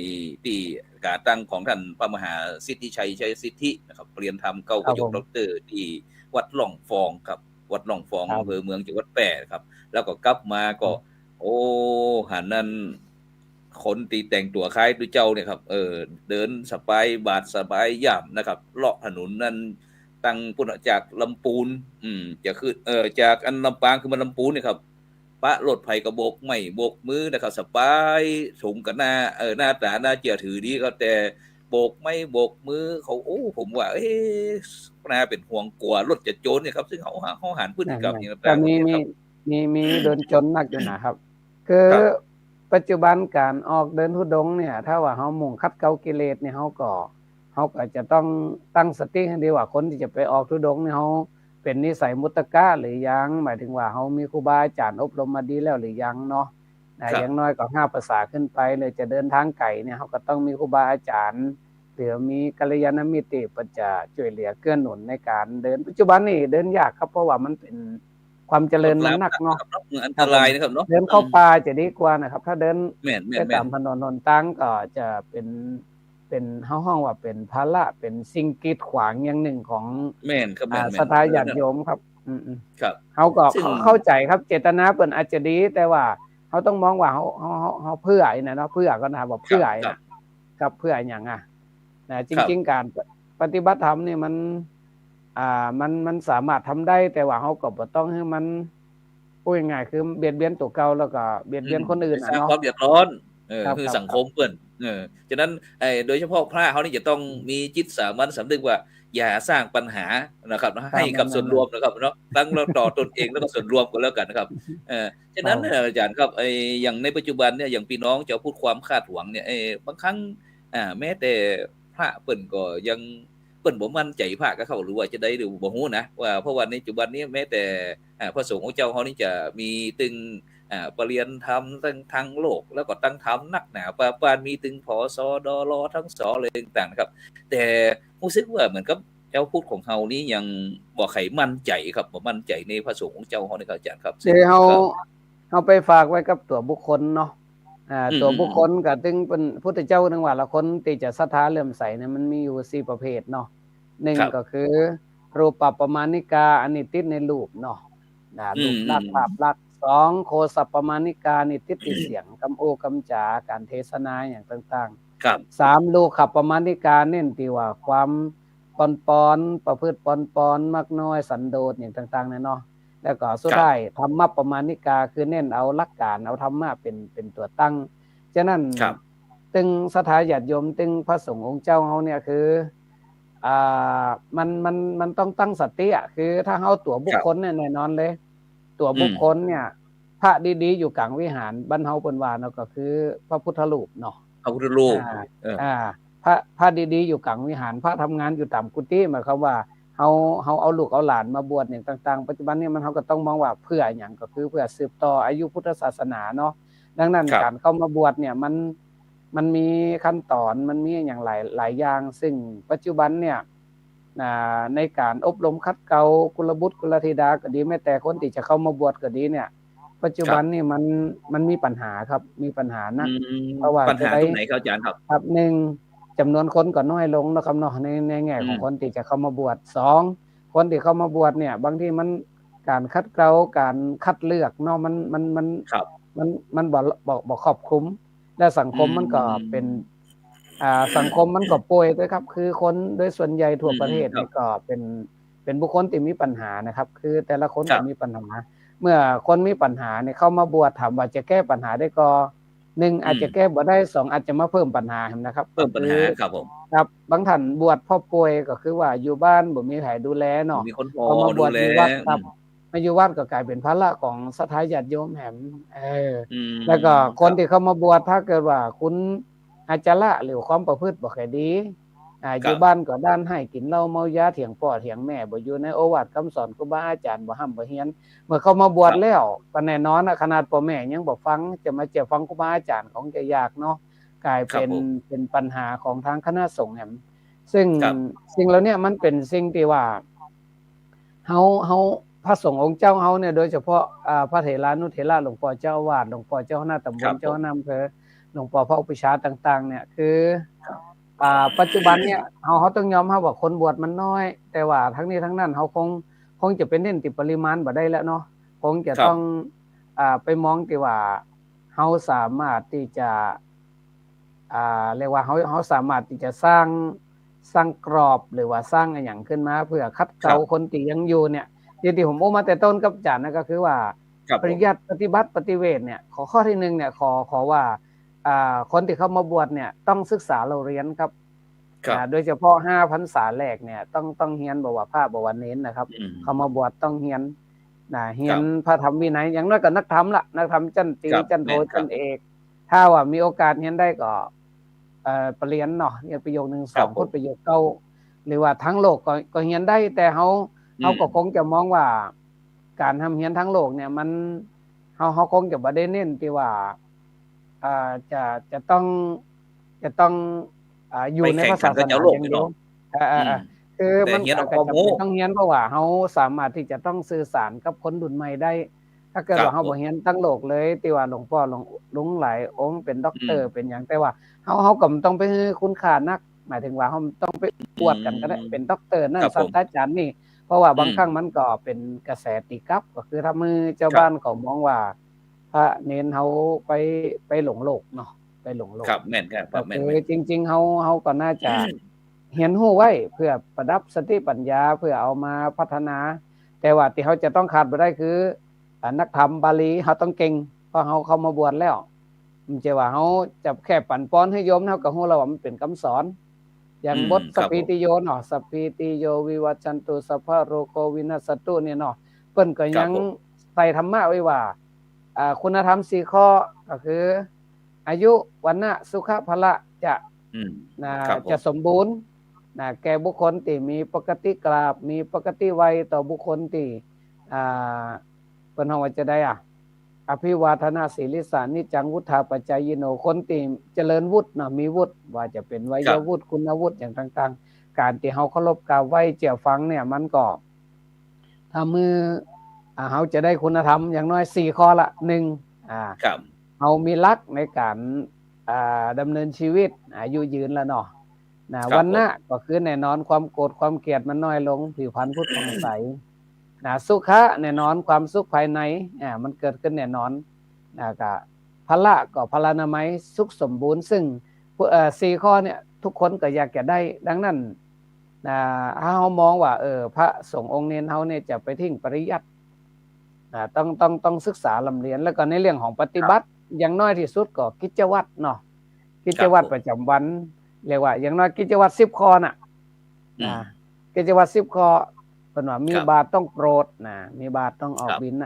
ที่การตั้งของท่านพระมหาสิทธิชัยชัยสิทธินะครับเปลี่ยนธรรมเก้าประโยคด็อกเตอร์ที่วัดหล่องฟองครับวัดหล่องฟองอำเภอเมืองจังหวัดแพร่ครับแล้วก็กลับมาก็โอ้หันนั้นคนตีแต่งตัวคล้ายด้วยเจ้าเนี่ยครับเดินสบายบาทสบายย่ำนะครับเลาะถนนนั้นตั้งปุ่นจากลำปูนจะขึ้นจากอันลำปางคือมันลำปูนเนี่ยครับปะรถไผ่กระโบกไม่โบกมือนะครับสบายสูงกันหน้าหน้าตาหน้าเจียถือดีก็แต่โบกไม่โบกมือเขาโอ้ผมว่าน่าเป็นห่วงกลัวรถจะโจรเนี่ยครับซึ่งเขาหันพฤติกรรมอย่างต่างๆมีโดนจนนักอยู่นะครับคือปัจจุบันการออกเดินธุดงค์เนี่ยถ้าว่าเฮามุ่งคัดเกลากิเลสเนี่ยเฮาก็จะต้องตั้งสติให้ดีว่าคนที่จะไปออกธุดงค์เนี่ยเฮาเป็นนิสัยมุตตะกะหรือยังหมายถึงว่าเฮามีครูบาอาจารย์อบรมมาดีแล้วหรือยังเนาะอย่างน้อยก็5ภาษาขึ้นไปเลยจะเดินทางไกลเนี่ยเฮาก็ต้องมีครูบาอาจารย์หรือมีกัลยาณมิตรที่จะช่วยเหลือเกื้อหนุนในการเดินปัจจุบันนี่เดินยากครับเพราะว่ามันเป็นความเจริญมันหนักเนาะอันตรายนะครับเนาะเดินเข้าป่าจะดีกว่านะครับถ้าเดิน แม่น ไปตามถนนหนทางก็จะเป็นห้องว่าเป็นภาระเป็นสิ่งกีดขวางอย่างหนึ่งของ แม่นครับแม่น ศรัทธาญาติโยมครับครับเขาก็ ซึ่ง เข้าใจครับเจตนาเปิ้นอาจจะดีแต่ว่าเขาต้องมองว่าเขาเพื่อไอ้นะเนาะเพื่อก็นะว่าเพื่อไอ้นะครับเพื่ออย่างนะจริงๆการปฏิบัติธรรมนี่มันสามารถทำได้แต่ว่าเขาก็บ่ต้องให้มันพูดง่ายๆคือเบียดเบียนตัวเก่าแล้วก็เบียดเบียนคนอื่น สร้าง เนาะ ความเดือดร้อนครับ คือสังคมเปิ้นฉะนั้นโดยเฉพาะพระเขานี่จะต้องมีจิตสามัญสำนึกว่า อย่าสร้างปัญหานะครับให้กับส่วนรวมนะครับเนาะทั้งเราต่อตนเองแล้วก็ส่วนรวมกันแล้วกันนะครับฉะนั้นอาจารย์ครับอย่างในปัจจุบันเนี่ยอย่างพี่น้องจะพูดความคาดหวังเนี่ยบางครั้งแม้แต่พระเปิ่นก็ยังเปิ่นบ่มั่นใจพระก็เข้าหรือว่าจะได้หรือบ่ฮู้นะว่าเพราะว่าในปัจจุบันนี้แม้แต่พระสงฆ์ของเจ้าเขานี่จะมีตึงปรริยนธรรมทั้งโลกแล้วก็ตั้งธรรมนักหนาปานมีตึงผสดรทั้งสเลยต่างๆนะครับแต่รู้สึกว่าเหมือนกับเจ้าพูดของเฮานี่ยังบ่ใครมั่นใจครับบ่มั่นใจในพระสงฆ์ของเจ้าเฮานี่ครับอาจารย์ครับเดี๋ยวเฮาไปฝากไว้กับตัวบุคคลเนาะตัวบุคคลก็ถึงเป็นพุทธเจ้านึงว่าละคนที่จะศรัทธาเลื่อมใสเนี่ยมันมีอยู่4ประเภทเนาะ1ก็คือรูปปมาณิกาอันนี้ติดในรูปเนาะรูปลักษณ์ภาพลักษณ์2โคสัปปมาณิกานี่ติดที่เสียงคำโอ้คำจ๋าการเทศนาอย่างต่างๆครับ3โลขัปปมาณิกาเน้นที่ว่าความปอนประพฤติปอนมักน้อยสันโดษอย่างต่างๆเนี่ยเนาะแล้วก็สุดท้ายธรรมะปมาณิกาคือเน้นเอาหลักการเอาธรรมะเป็นตัวตั้งฉะนั้นตึงสถาญาติโยมตึงพระสงฆ์องค์เจ้าเฮาเนี่ยคือมันต้องตั้งสติอ่ะคือถ้าเฮาตัวบุคคลเนี่ยแน่นอนเลยตัวบุคคลเนี่ยพระดีๆอยู่กลางวิหารบ้านเฮาเปิ้นว่าเนาะก็คือพระพุทธรูปเนาะพระพุทธรูปพระดีๆอยู่กลางวิหารพระทำงานอยู่ตามกุฏิหมายความว่าเฮาเอาลูกเอาหลานมาบวชอย่างต่างๆปัจจุบันนี้มันเฮาก็ต้องมองว่าเพื่อหยังก็คือเพื่อสืบต่ออายุพุทธศาสนาเนาะดังนั้นการเข้ามาบวชเนี่ยมันมีขั้นตอนมันมีอย่างหลายอย่างซึ่งปัจจุบันเนี่ยในการอบรมคัดเกลากุลบุตรกุลธิดาก็ดีแม้แต่คนที่จะเข้ามาบวชก็ดีเนี่ยปัจจุบันนี่มันมีปัญหาครับมีปัญหานะเพราะว่าปัญหาตรงไหนครับอาจารย์ครับ1จำนวนคนก็น้อยลงนะครับเนาะในแง่ของคนที่จะเข้ามาบวช2คนที่เข้ามาบวชเนี่ยบางทีมันการคัดเกลาการคัดเลือกเนาะมันบ่ครอบคลุมและสังคมมันก็เป็นสังคมมันก็ป่วยด้วยครับคือคนโดยส่วนใหญ่ทั่วประเทศนี่ก็เป็นบุคคลที่มีปัญหานะครับคือแต่ละคนก็มีปัญหาเมื่อคนมีปัญหาเนี่ยเข้ามาบวชถามว่าจะแก้ปัญหาได้ก็1อาจจะแก้บ่ได้2อาจจะมาเพิ่มปัญหานะครับเพิ่มปัญหาครับผมครับบางท่านบวชพ่อป่วยก็คือว่าอยู่บ้านบ่มีไผดูแลเนาะมีคนพอมาบวชอยู่วัดครับมาอยู่วัดก็กลายเป็นภาระของศรัทธาญาติโยมแหมแล้วก็คนที่เข้ามาบวชถ้าเกิดว่าคุณอาจละหรือความประพฤติบ่ค่อยดีอยู่บ้านก็ด้านให้กินเหล้าเมายาเถียงพ่อเถียงแม่บ่อยู่ในโอวาทคำสอนครูบาอาจารย์บ่ห้ามบ่เฮียนเมื่อเข้ามาบวชแล้วก็แน่นอนขนาดพ่อแม่ยังบ่ฟังจะมาเชื่อฟังครูบาอาจารย์ของจะยากเนาะกลายเป็นปัญหาของทางคณะสงฆ์แหมซึ่งสิ่งเหล่านี้มันเป็นสิ่งที่ว่าเฮาพระสงฆ์องค์เจ้าเฮาเนี่ยโดยเฉพาะพระเถรานุเถระหลวงพ่อเจ้าอาวาสหลวงพ่อเจ้าคณะตำบลเจ้าคณะอำเภอหลวงพ่อพระอุปชาต่างๆเนี่ยคือปัจจุบันเนี่ยเขาต้องยอมรับว่าคนบวชมันน้อยแต่ว่าทั้งนี้ทั้งนั้นเขาคงจะเป็นเน้นที่ปริมาณบ่ได้แล้วเนาะคงจะต้องไปมองที่ว่าเขาสามารถที่จะเรียกว่าเขาสามารถที่จะสร้างกรอบหรือว่าสร้างอะไรอย่างขึ้นมาเพื่อคัดเกลาคนที่ยังอยู่เนี่ยที่ผมโอ้มาแต่ต้นกับอาจารย์นะก็คือว่าปริยัติปฏิบัติปฏิเวทเนี่ยข้อที่1เนี่ยขอว่าคนที่เข้ามาบวชเนี่ยต้องศึกษาเราเรียนครับโดยเฉพาะ5พรรษาแรกเนี่ยต้องเรียนบ่ว่าพระบ่ว่าเน้นนะครับเข้ามาบวชต้องเรียนเรียนพระธรรมวินัยอย่างน้อยก็นักธรรมล่ะนักธรรมชั้นตรีชั้นโทชั้นเอกถ้าว่ามีโอกาสเรียนได้ก็ปรริญญาเนาะเรียนประโยค1 2พุทธประโยคเก้าหรือว่าทั้งโลกก็เรียนได้แต่เฮาก็คงจะมองว่าการทำเรียนทั้งโลกเนี่ยมันเฮาคงจะบ่ได้เน้นที่ว่าจะต้องอยู่ในภาษาศาสนาอย่างเดียวคือมันอาจจะต้องเรียนเพราะว่าเขาสามารถที่จะต้องสื่อสารกับคนรุ่นใหม่ได้ถ้าเกิดว่าเขาบ่เรียนตั้งโลกเลยที่ว่าหลวงพ่อลุงหลายองค์เป็นด็อกเตอร์เป็นอย่างแต่ว่าเขาก็ต้องไปคุณค่านักหมายถึงว่าเขาต้องไปปวดกันก็ได้เป็นด็อกเตอร์นั่นศาสตราจารย์นี่เพราะว่าบางครั้งมันก็เป็นกระแสตีกลับก็คือถ้ามือเจ้าบ้านเขามองว่าพระเน้นเขาไปหลงโลกเนาะไปหลงโลกครับแม่นครับแม่นจริงๆเขาก็น่าจะเรียนรู้ไว้เพื่อประดับสติปัญญาเพื่อเอามาพัฒนาแต่ว่าที่เขาจะต้องขาดบ่ได้คือนักธรรมบาลีเขาต้องเก่งเพราะเขาเข้ามาบวชแล้วมันจะว่าเขาจะแค่ปั่นป้อนให้โยมเท่ากับฮู้แล้วว่ามันเป็นคำสอน อย่างบท ค สั รั พ บ พิ ผม ติโยเนาะสัพพิติโยวิวัชชันตุสัพพะโรโควินัสสตุเนี่ยเนาะเพิ่นก็ ครั ยั บ ง ผม ใส่ธรรมะไว้ว่าคุณธรรม4ข้อก็คืออายุวันนะสุขะพละจะ อืม นะ ครับ ผ จะ ม สมบูรณ์นะแก่บุคคลที่มีปกติกราบมีปกติวัยต่อบุคคลที่เพิ่นเฮาว่าจะได้อภิวาทนาศีลิสานิจังวุฒาปัจจายโนคนที่เจริญวุฒิเนาะมีวุฒิว่าจะเป็นวั ค ย รับ วุฒิคุณวุฒิอย่างต่างๆการที่เฮาเคารพกราบไหว้เจียฟังเนี่ยมันก็ถ้ามือเฮาจะได้คุณธรรมอย่างน้อย4ข้อละ1ครับ เฮามีหลักในการดำเนินชีวิตอายุยืนแล้วเนาะครั วั บ น ผ นะ ม ก็คือแน่นอนความโกรธความเกลียดมันน้อยลงผิวพรรณพุทธผ่องใสสุขะแน่นอนความสุขภายในมันเกิดขึ้นแน่นอนก็พละก็พลานามัยสุขสมบูรณ์ซึ่ง4ข้อเนี่ยทุกคนก็อยากจะได้ดังนั้นถ้าเฮามองว่าพระสงฆ์องค์เนรเฮาเนี่ยจะไปทิ้งปริยัติต้องศึกษาลำเรียนแล้วก็ในเรื่องของปฏิบัติอย่างน้อยที่สุดก็กิจวัตรเนาะกิจวัตรประจำวันเรียกว่าอย่างน้อยกิจวัตร10ข้อน่ะกิจวัตร10ข้อเพิ่นว่ามีบาตรต้องโปรดมีบาตรต้องออกบิณ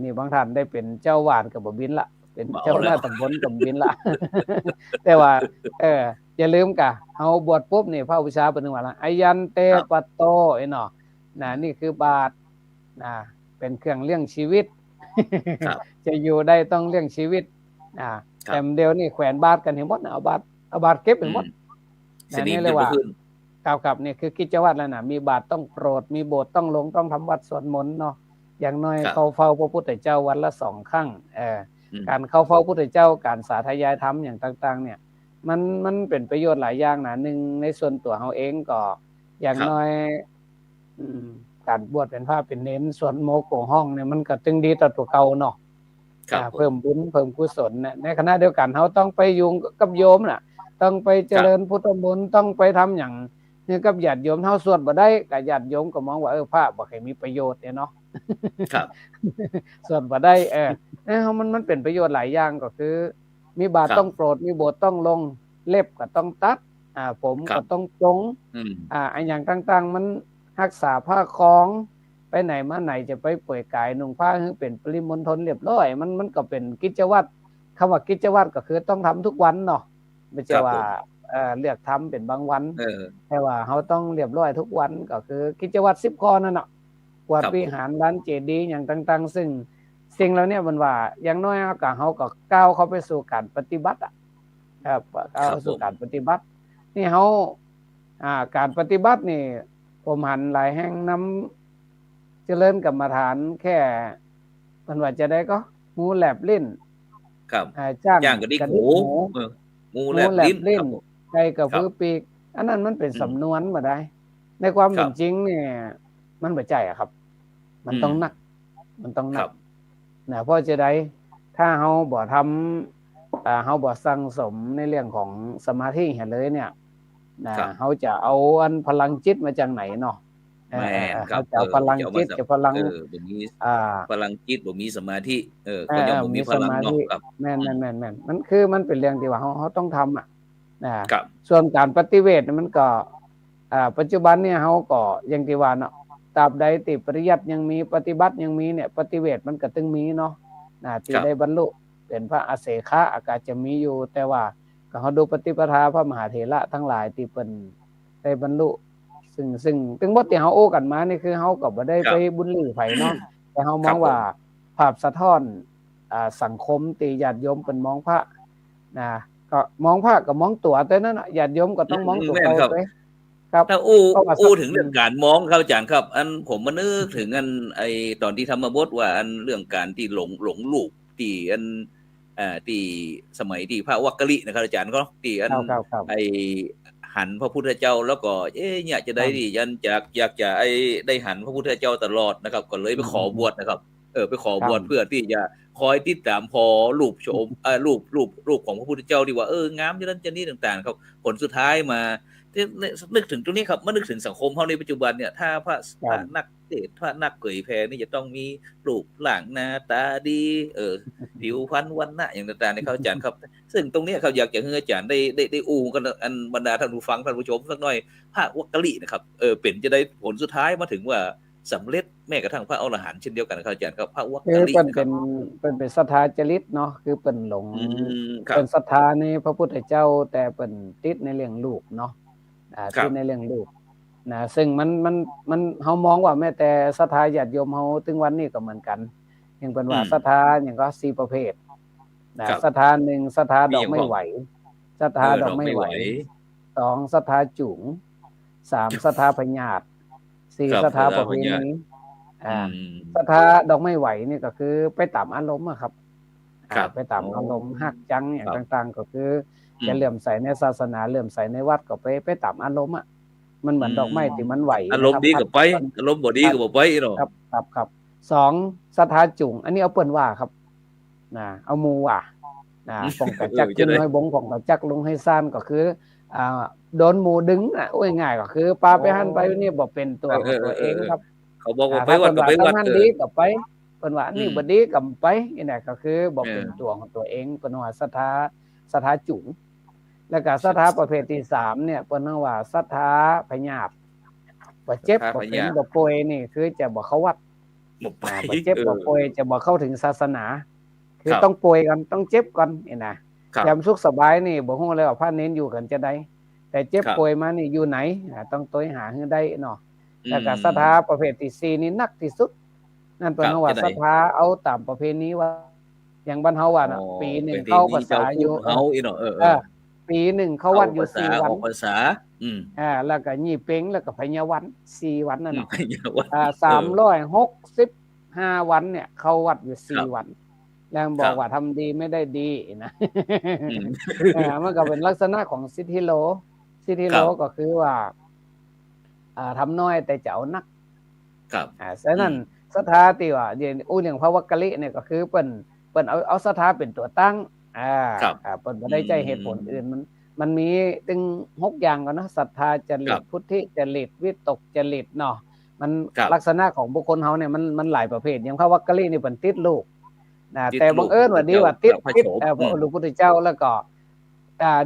นี่บางท่านได้เป็นเจ้าวาดก็บ่บิณละเป็นเจ้าหน้าตำบลก็บิณละ แต่ว่าอย่าลืมกะเฮาบวชปุ๊บนี่พระอุปชฌาย์เพิ่นว่าอายันเตปัตโตเนาะนี่คือบาตรเป็นเครื่องเลี้ยงชีวิต จะอยู่ได้ต้องเลี้ยงชีวิตแต่เดียวนี่แขวนบาตรกันให้หมดเอาบาตรเก็บให้หมดนี่เรียกว่าครับนี่คือกิจวัตรแล้วมีบาตรต้องโปรดมีโบสถ์ต้องลงต้องทำวัดสวดมนต์เนาะอย่างน้อยเข้าเฝ้าพระพุทธเจ้าวันละ2ครั้งการเข้าเฝ้าพระพุทธเจ้าการสาธยายธรรมอย่างต่างๆเนี่ยมันเป็นประโยชน์หลายอย่างหนึ่งในส่วนตัวเฮาเองก็อย่างน้อยการบวชเป็นพระเป็นเน้นสวดโมกข์ห้องเนี่ยมันก็จึงดีต่อตัวเก่าเนาะเพิ่มบุญเพิ่มกุศลในขณะเดียวกันเฮาต้องไปอยู่กับโยมน่ะต้องไปเจริญพุทธมนต์ต้องไปทำอย่างนี่กับญาติโยมเฮาสวดบ่ได้ก็ญาติโยมก็มองว่าพระบ่ค่อยมีประโยชน์เนาะครับ สวดบ่ได้มันเป็นประโยชน์หลายอย่างก็คือมีบาตรต้องโปรดมีโบสถ์ต้องลงเล็บก็ต้องตัดผมก็ต้องปรงอันอย่างต่างๆมันรักษาผ้าคล้องไปไหนมาไหนจะไปป่วยกายนุ่งผ้าให้เป็นปริมณฑลเรียบร้อยมันก็เป็นกิจวัตรคำว่ากิจวัตรก็คือต้องทำทุกวันเนาะไม่ใช่ว่าเลือกทำเป็นบางวันแต่ว่าเฮาต้องเรียบร้อยทุกวันก็คือกิจวัตร10ข้อนั่นน่ะกวาดวิหารลานเจดีย์อย่างต่างๆซึ่งสิ่งเหล่านี้มันว่าอย่างน้อยเฮาก็ก้าวเข้าไปสู่การปฏิบัติครับก้าวสู่การปฏิบัตินี่เฮาการปฏิบัตินี่ผมหันหลายแห่งนำเจริญกรรมฐานแค่มันว่าจะได้ก็งูแลบลิ้นครับจ้างกระดิกหูงูแลบลิ้นไก่กระพือปีกอันนั้นมันเป็นสำนวนบ่ได้ในความเป็นจริงเนี่ยมันบ่ใจครับมันต้องนักเพราะจะได้ถ้าเฮาบ่ทำเฮาบ่สั่งสมในเรื่องของสมาธิให้เลยเนี่ยเฮาจะเอาอันพลังจิตมาจากไหนเนาะครับจะพลังจิตจะพลังบ่มีพลังจิตบ่มีสมาธิก็ยังบ่มีพลังเนาะครับแม่นๆๆมันคือมันเป็นเรื่องที่ว่าเฮาต้องทำส่วนการปฏิเวทมันก็ปัจจุบันเนี่ยเฮาก็อย่างที่ว่าเนาะตราบใดที่ปริยัติยังมีปฏิบัติยังมีเนี่ยปฏิเวทมันก็ตึงมีเนาะที่ได้บรรลุเป็นพระอเสขะอากาศจะมีอยู่แต่ว่าก็เฮาดูปฏิปทาพระมหาเถระทั้งหลายที่เพิ่นได้บรรลุซึ่งถึงบ่ที่เฮาโอ้กันมานี่คือเฮาก็บ่ได้ไปบุญหลี่ไผเนาะแต่เฮามองว่าภาพสะท้อนสังคมที่ญาติโยมเพิ่นมองพระก็มองพระก็มองตัวแต่นั้นญาติโยมก็ต้องมองตัวเขาด้วยครับถ้าอู้ถึงเรื่องการมองครับอาจารย์ครับอันผมมานึกถึงอันไอ้ตอนที่ธรรมบทว่าอันเรื่องการที่หลงลูกที่อันที่สมัยที่พระวักกลินะครับอาจารย์ก็ที่อันไอ้หันพระพุทธเจ้าแล้วก็อยากจะได้ดิยันอยากจะไอ้ได้หันพระพุทธเจ้าตลอดนะครับก็เลยไปขอบวชนะครับ ไปขอ ครับ บวชเพื่อที่จะคอยติดตามพอรูปโฉมรูปของพระพุทธเจ้าที่ว่างามอย่างนั้นจะนี่ต่างๆครับผลสุดท้ายมานึกถึงตรงนี้ครับมานึกถึงสังคมเฮาในปัจจุบันเนี่ยถ้าพระนักเทศน์พระนักเผยแผ่นี่จะต้องมีรูปร่างหน้าตาดีผิวพรรณวรรณะอย่างต่างๆนะครับอาจารย์ครับซึ่งตรงนี้เขาอยากจะให้อาจารย์ได้อูกันอันบรรดาท่านผู้ฟังท่านผู้ชมสักหน่อยพระวักกะลินะครับเป็นจะได้ผลสุดท้ายมาถึงว่าสำเร็จแม้กระทั่งพระอรหันต์เช่นเดียวกันครับอาจารย์ครับพระวัก คื กะ อ ลิ เปิ้น นะค เป็ รับ นเป็นศรัทธาจริตเนาะคือเปิ้นหลง ครับ เปิ้นศรัทธาในพระพุทธเจ้าแต่เปิ้นติดในเรื่องลูกเนาะติดในเรื่องลูกนะซึ่งมันเฮามองว่าแม้แต่ศรัทธาญาติโยมเฮาถึงวันนี้ก็เหมือนกันอย่างเปิ้นว่าศรัทธาหยังก็4ประเภทนะครับ ศรัทธา1ศรัทธาดอกไม้ไหวศรัทธาดอกไม้ไหว2ศรัทธาจุ๋ง3ศรัทธาพญาต4ศรัทธาประเพณีศรัทธาดอกไม้ไหวนี่ก็คือไปตามอารมณ์อะครับไปตามอารมณ์ฮักจังอย่างต่างๆก็คือจะเลื่อมใสในศาสนาเลื่อมใสในวัดก็ไปตามอารมณ์อ่ะมันเหมือนดอกไม้ที่มันไหว อารมณ์ดีก็ไปอารมณ์บ่ดีก็บ่ไปเนาะครับ2ศรัทธาจุ๋งอันนี้เอาเปิ้นว่าครับเอาหมู่ว่ะป้องกันจักขึ้นน้อยบงของกับจักลงให้ซ่านก็คือโดนหมู่ดึงโอ้ยง่ายก็คือปาไปหันไปนี่บ่เป็นตัวของตัวเองครับเขาบอกว่าไปวัดก็ไปวัดดีก็ไปเปิ้นว่านี่บ่ดีก็ไปนี่แหละก็คือบ่เป็นตัวของตัวเองเปิ้นว่าศรัทธาจุ๋งแล้วก็ศรัทธาประเภทที่3เนี่ยเปิ้นว่าศรัทธาพญาตบ่เจ็บบ่เป็นบ่ป่วยนี่คือจะบ่เข้าวัดบ่เจ็บบ่ป่วยจะบ่เข้าถึงศาสนาคือต้องป่วยกันต้องเจ็บก่อนนี่นะยามสุขสบายนี่บ่ฮู้เลยว่าพระเน้นอยู่กันจะได้แต่เจ็บป่วยมานี่อยู่ไหนต้องต้อยหาให้ได้เนาะแล้วก็ศรัทธาประเภทที่4นี่หนักที่สุดนั่นเป็นว่าศรัทธาเอาตามประเพณีว่าอย่างบ้านเฮาว่าปีนึงเข้าพรรษาอยู่เฮาอีเนาะปีนึงเข้าวัดอยู่4วันพรรษาแล้วก็ยี่เป้งแล้วก็พญาวัน4วันนั่นเนาะ365วันเนี่ยเข้าวัดอยู่4วันแล้วบอกว่าทำดีไม่ได้ดีนะมันก็เป็นลักษณะของสิทธิโลก็คือว่าทำน้อยแต่จะเอานักครับฉะนั้นศรัทธาที่ว่าอย่างพระวักกะลิเนี่ยก็คือเปิ้นเอาศรัทธาเป็นตัวตั้งเปิ้นบ่ได้ใจเหตุผลอื่นมันมีถึง6อย่างก่อนนะศรัทธาจริตพุทธิจริตวิตกจริตเนาะมันลักษณะของบุคคลเฮาเนี่ยมันหลายประเภทอย่างพระวักกะลินี่เปิ้นติดลูกแต่บังเอิญว่าดีว่าติดพระพุทธเจ้าแล้วก็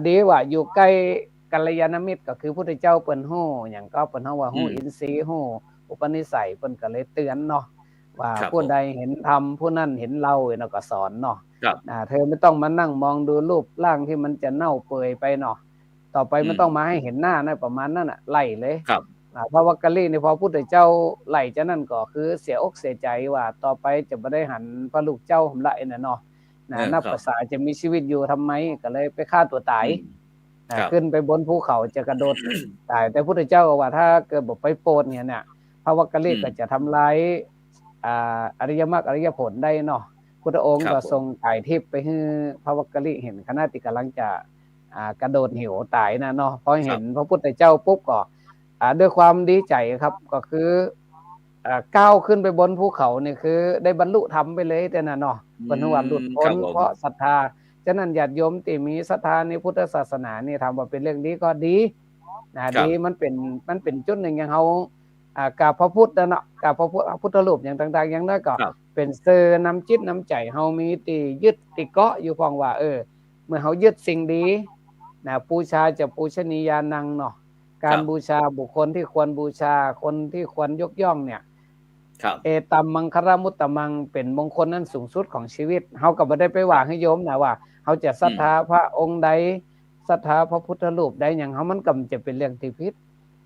ดีว่าอยู่ใกล้กัลยาณมิตรก็คือพุทธเจ้าเปิ้นฮู้หยังก็เปิ้นเฮาว่าฮู้อินทรีย์ฮู้อุปนิสัยเปิ้นก็เลยเตือนเนาะว่าผู้ใดเห็นธรรมผู้นั้นเห็นเราเนาะก็สอนเนาะเธอไม่ต้องมานั่งมองดูรูปร่างที่มันจะเน่าเปื่อยไปเนาะต่อไปไม่ต้องมาให้เห็นหน้านะประมาณนั้นน่ะไล่เลยพระวักกะลินี่พอพุทธเจ้าไล่จะนั่นก็คือเสียอกเสียใจว่าต่อไปจะบ่ได้หันพระลูกเจ้าหำละน่ะเนาะนับภาษาจะมีชีวิตอยู่ทำไมก็เลยไปฆ่าตัวตายขึ้นไปบนภูเขาจะกระโดดตายแต่พุทธเจ้าก็ว่าถ้าเกิดบอกไปโปรดเนี่ยพระวักกะลิก็จะทำลายอริยมรรคอริยผลได้เนาะพุทธองค์ก็ทรงถ่ายทิพย์ไปให้พระวักกะลิเห็นขณะที่กำลังจะกระโดดเหวตายนะเนาะพอเห็นพระพุทธเจ้าปุ๊บก็ด้วยความดีใจครับก็คือก้าวขึ้นไปบนภูเขานี่คือได้บรรลุธรรมไปเลยแต่น่ะเนาะบรรลุหลุดพ้นเพราะศรัทธาฉะนั้นญาติโยมที่มีศรัทธาในพุทธศาสนานี่ทำว่าเป็นเรื่องดีก็ดีดีมันเป็นจุดหนึ่งอย่างเฮากราบพระพุทธเนาะกราบพระพุทธรูปอย่างต่างๆอย่างนั้นก็เป็นเสื่อนำจิตนำใจเฮามีติยึดติเกาะอยู่พองว่าเมื่อเฮายึดสิ่งดีบูชาจะปูชนียานังเนาะการบูชาบุคคลที่ควรบูชาคนที่ควรยกย่องเนี่ยเอตัมมังคารมุตตมังเป็นมงคลนั้นสูงสุดของชีวิตเฮาก็บ่ได้ไปว่าให้โยมนะว่าเฮาจะศรัทธาพระองค์ใดศรัทธาพระพุทธรูปใดหยังเฮามันก็จะเป็นเรื่องที่ผิด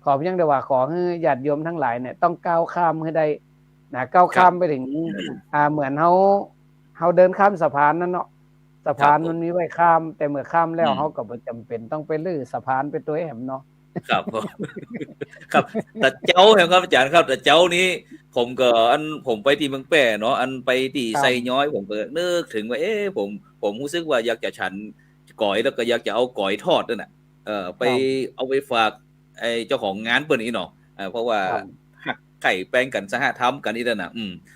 ขอเพียงแต่ว่าขอให้ญาติโยมทั้งหลายเนี่ยต้องก้าวข้ามให้ได้ก้าวข้ามไปถึงเหมือนเฮาเดินข้ามสะพานนั่นเนาะสะพานมันมีไว้ข้ามแต่เมื่อข้ามแล้วเฮาก็บ่จำเป็นต้องไปลื้อสะพานไปตัวแหมเนาะครับครับแต่เจ้าครับอาจารย์ครับแต่เจ้านี้ผมไปที่เมืองแป้เนาะไปที่ไซย้อยผมก็นึกถึงว่าผมรู้สึกว่าอยากจะฉันก๋อยแล้วก็อยากจะเอาก๋อยทอดนั่นน่ะไปเอาไปฝากไอ้เจ้าของงานเปิ้นนี่เนาะเพราะว่า ไก่แปลงกันสหธรรมกันนี่นะ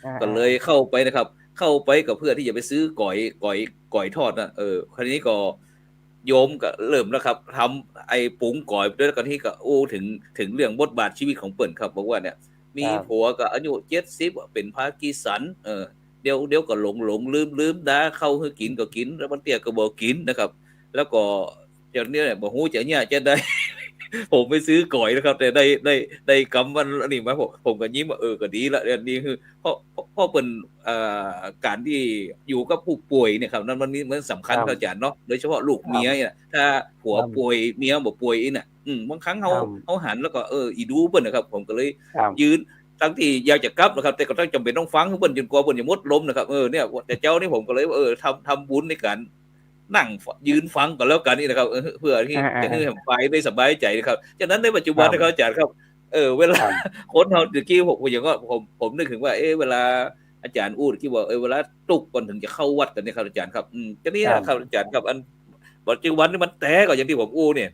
อ่าก็เลยเข้าไปนะครับ เข้าไปกับเพื่อที่จะไปซื้อก๋อยทอดนะคราวนี้ก็โยมก็เริ่มแล้วครับทำไอ้ปุ๋งก๋อยด้วยกันที่ก็ถึงเรื่องบทบาทชีวิตของเปิ่นครับบอกว่าเนี่ยมีผัวก็อายุ70เป็นพากีสันเดี๋ยวก็หลงลืมด่าเข้าให้กินก็กินแล้วมันเตี้ยก็บ่กินนะครับ แล้วก็จากนี้เนี่ยบ่ฮู้จะเนี่ยจะได้ ผมไปซื้อก๋อยนะครับ แต่ได้กำมันอันนี้มาผมก็ยิ้มว่าก็ดีละอันนี้คือเพราะเป็นการที่อยู่กับผู้ป่วยเนี่ยครับนั้นมันสำคัญครับอาจารย์เนาะโดยเฉพาะลูกเมียเนี่ยถ้าผัวป่วยเมียบ่ป่วยน่ะบางครั้งเขาหันแล้วก็อีดูเพิ่นนะครับ ผมก็เลยยืนทั้งที่อยากจะกลับนะครับ แต่ก็ต้องจำเป็นต้องฟังเพิ่นจนกว่าเพิ่นจะหมดลมนะครับเนี่ยแต่เจ้านี่ผมก็เลยทำบุญในการนั่งยืนฟังกันแล้วกันนี่นะครับเพื่อที่จะให้ฝ่ายได้สบายใจนะครับฉะนั้นในปัจจุบันนะครับอาจารย์ครับเวลาคนเราตะกี้ผมอย่างก็ผมนึกถึงว่าเวลาอาจารย์อู้ที่ว่าเวลาตุกก่อนถึงจะเข้าวัดกันเนี่ยครับอาจารย์ครับก็นี่นะครับอาจารย์ครับอันปัจจุบันนี่มันแตกก็อย่างที่ผมอู้เนี่ย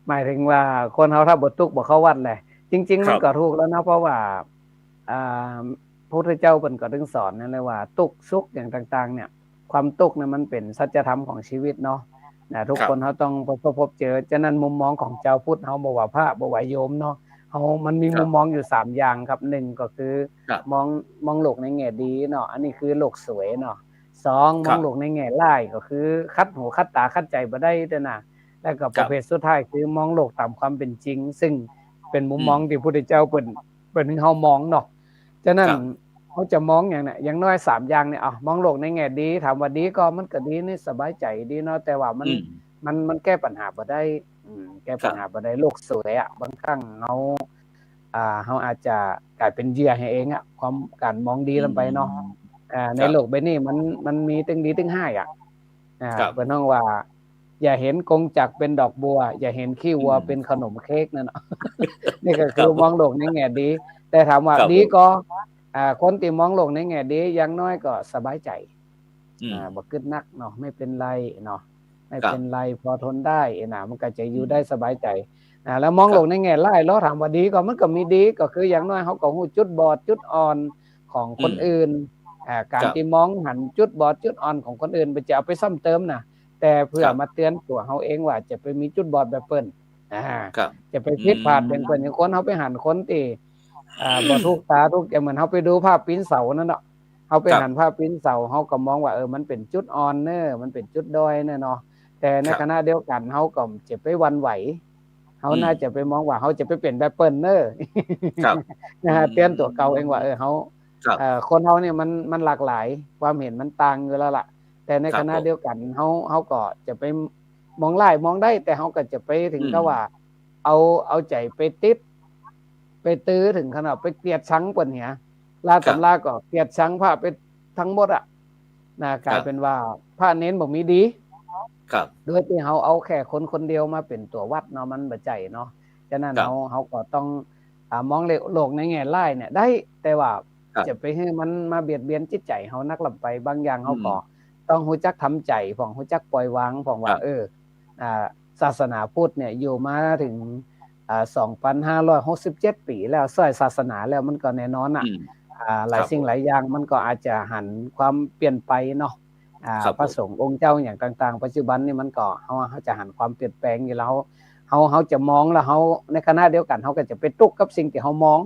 หมายถึงว่าคนเขาถ้าบ่ตุกบ่เข้าวัดแหละจริงๆมันก็ถูกแล้วนะเพราะว่าพระพุทธเจ้าเพิ่นก็ถึงสอนนั่นเลยว่าตุกสุขอย่างต่างๆเนี่ยความตุกเนี่ยมันเป็นสัจธรรมของชีวิตเนาะทุกคนเขาต้องพบเจอฉะนั้นมุมมองของเจ้าพุทธเฮาบ่ว่าพระบ่ว่าโยมเนาะมันมีมุมมองอยู่3อย่างครับ1ก็คือมองโลกในแง่ดีเนาะอันนี้คือโลกสวยเนาะ2มองโลกในแง่ร้ายก็คือคัดหูคัดตาคัดใจบ่ได้เด้อนะแล้วก็ประเภทสุดท้ายคือมองโลกตามความเป็นจริงซึ่งเป็นมุมมองที่พระพุทธเจ้าเปิ้นให้เฮามองเนาะฉะนั้นเขาจะมองอย่างเนี่ยอย่างน้อย3อย่างเนี่ยมองโลกในแง่ดีถามว่าดีก็มันก็ดีนี่สบายใจดีเนาะแต่ว่ามันแก้ปัญหาบ่ได้แก้ปัญหาบ่ได้โลกสวยบางครั้งเขาอาจจะกลายเป็นเหยื่อให้เองความการมองดีลงไปเนาะในโลกใบนี้มันมีตึงดีตึงห้เพิ่นว่าอย่าเห็นกงจักรเป็นดอกบัวอย่าเห็นขี้วัวเป็นขนมเค้กนั่นเนาะ นี่ก็คือมองโลกในแง่ดีแต่ถามว่าดีก็คนที่มองโลกในแง่ดีอย่างน้อยก็สบายใจบ่กึดนักเนาะไม่เป็นไรเนาะไม่เป็นไรพอทนได้มันก็จะอยู่ได้สบายใจแล้วมองโลกในแง่ร้ายแล้วถามว่าดีก็มันก็มีดีก็คืออย่างน้อยเขาก็ฮู้จุดบอดจุดอ่อนของคนอื่นการที่มองหันจุดบอดจุดอ่อนของคนอื่นไปจะเอาไปซ้ำเติมนะแต่เพื่อมาเตือนตัวเฮาเองว่าจะไปมีจุดบอดแบบเปิ้นจะไปผิดพลาดเป็นเปิ้นอย่างคนเฮาไปหันคนที่บ่ถูกตาถูกใจเหมือนเฮาไปดูภาพปีนเสานั่นเนาะเฮาไปหันภาพปีนเสาเฮาก็มองว่ามันเป็นจุดอ่อนมันเป็นจุดด้อยเนาะแต่ในขณะเดียวกันเฮาก็จะไปหวั่นไหวเฮาน่าจะไปมองว่าเฮาจะไปเป็นแบบเปิ้นครับเตือนตัวเก่าเองว่าเฮาคนเฮาเนี่ยมันหลากหลายความเห็นมันต่างอยู่แล้วล่ะแต่ในขณะเดียวกันเฮาก็จะไปมองร้ายมองได้แต่เฮาก็จะไปถึงกับว่าเอาใจไปติดไปตื้อถึงขนาดไปเกลียดชังเปิ้นเหียลาตำราก็เกลียดชังพระไปทั้งหมดกลายเป็นว่าพระเน้นบ่มีดีครับโดยที่เฮาเอาแค่คนเดียวมาเป็นตัววัดเนาะมันบ่ใจเนาะฉะนั้นเฮาก็ต้องมองโลกในแง่ร้ายเนี่ยได้แต่ว่าจะไปให้มันมาเบียดเบียนจิตใจเฮานักลำไปบางอย่างเฮาก็ต้องรู้จักทำใจของรู้จักปล่อยวางของว่าศาสนาพุทธเนี่ยอยู่มาถึง2,567 ปีแล้วซอยศาสนาแล้วมันก็แน่นอนหลายสิ่งหลายอย่างมันก็อาจจะหันความเปลี่ยนไปเนาะพระสงฆ์องค์เจ้าอย่างต่างๆปัจจุบันนี่มันก็เฮาจะหันความเปลี่ยนแปลงอยู่แล้วเฮาจะมองแล้วเฮาในขณะเดียวกันเฮาก็จะไปตุกกับสิ่งที่เฮามอง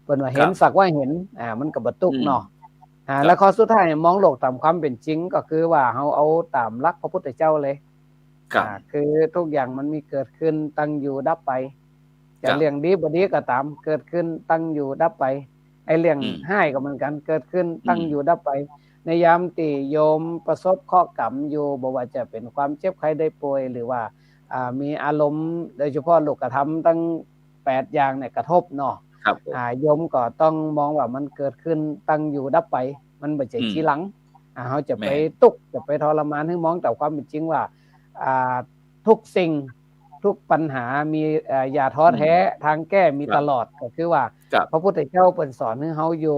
เพิ่นว่าเห็นสักว่าเห็นมันก็บ่ตุกเนาะแล้วข้อสุดท้ายมองโลกตามความเป็นจริงก็คือว่าเฮาเอาตามหลักพระพุทธเจ้าเลยคือทุกอย่างมันมีเกิดขึ้นตั้งอยู่ดับไปจะเรื่องดีบ่ดีก็ตามเกิดขึ้นตั้งอยู่ดับไปไอ้เรื่องร้ายก็เหมือนกันเกิดขึ้นตั้งอยู่ดับไปในยามที่โยมประสบเคราะห์กรรมอยู่บ่ว่าจะเป็นความเจ็บไข้ได้ป่วยหรือว่ามีอารมณ์โดยเฉพาะโลกธรรมตั้ง8อย่างเนี่ยกระทบเนาะโยมก็ต้องมองว่ามันเกิดขึ้นตั้งอยู่ดับไปมันบ่ใช่ทีหลังเฮาจะไปตุกจะไปทรมานให้มองแต่ความเป็นจริงว่าทุกสิ่งทุกปัญหามีอย่าท้อแท้ทางแก้มีตลอดก็คือว่าพระพุทธเจ้าเปิ้นสอนให้เฮาอยู่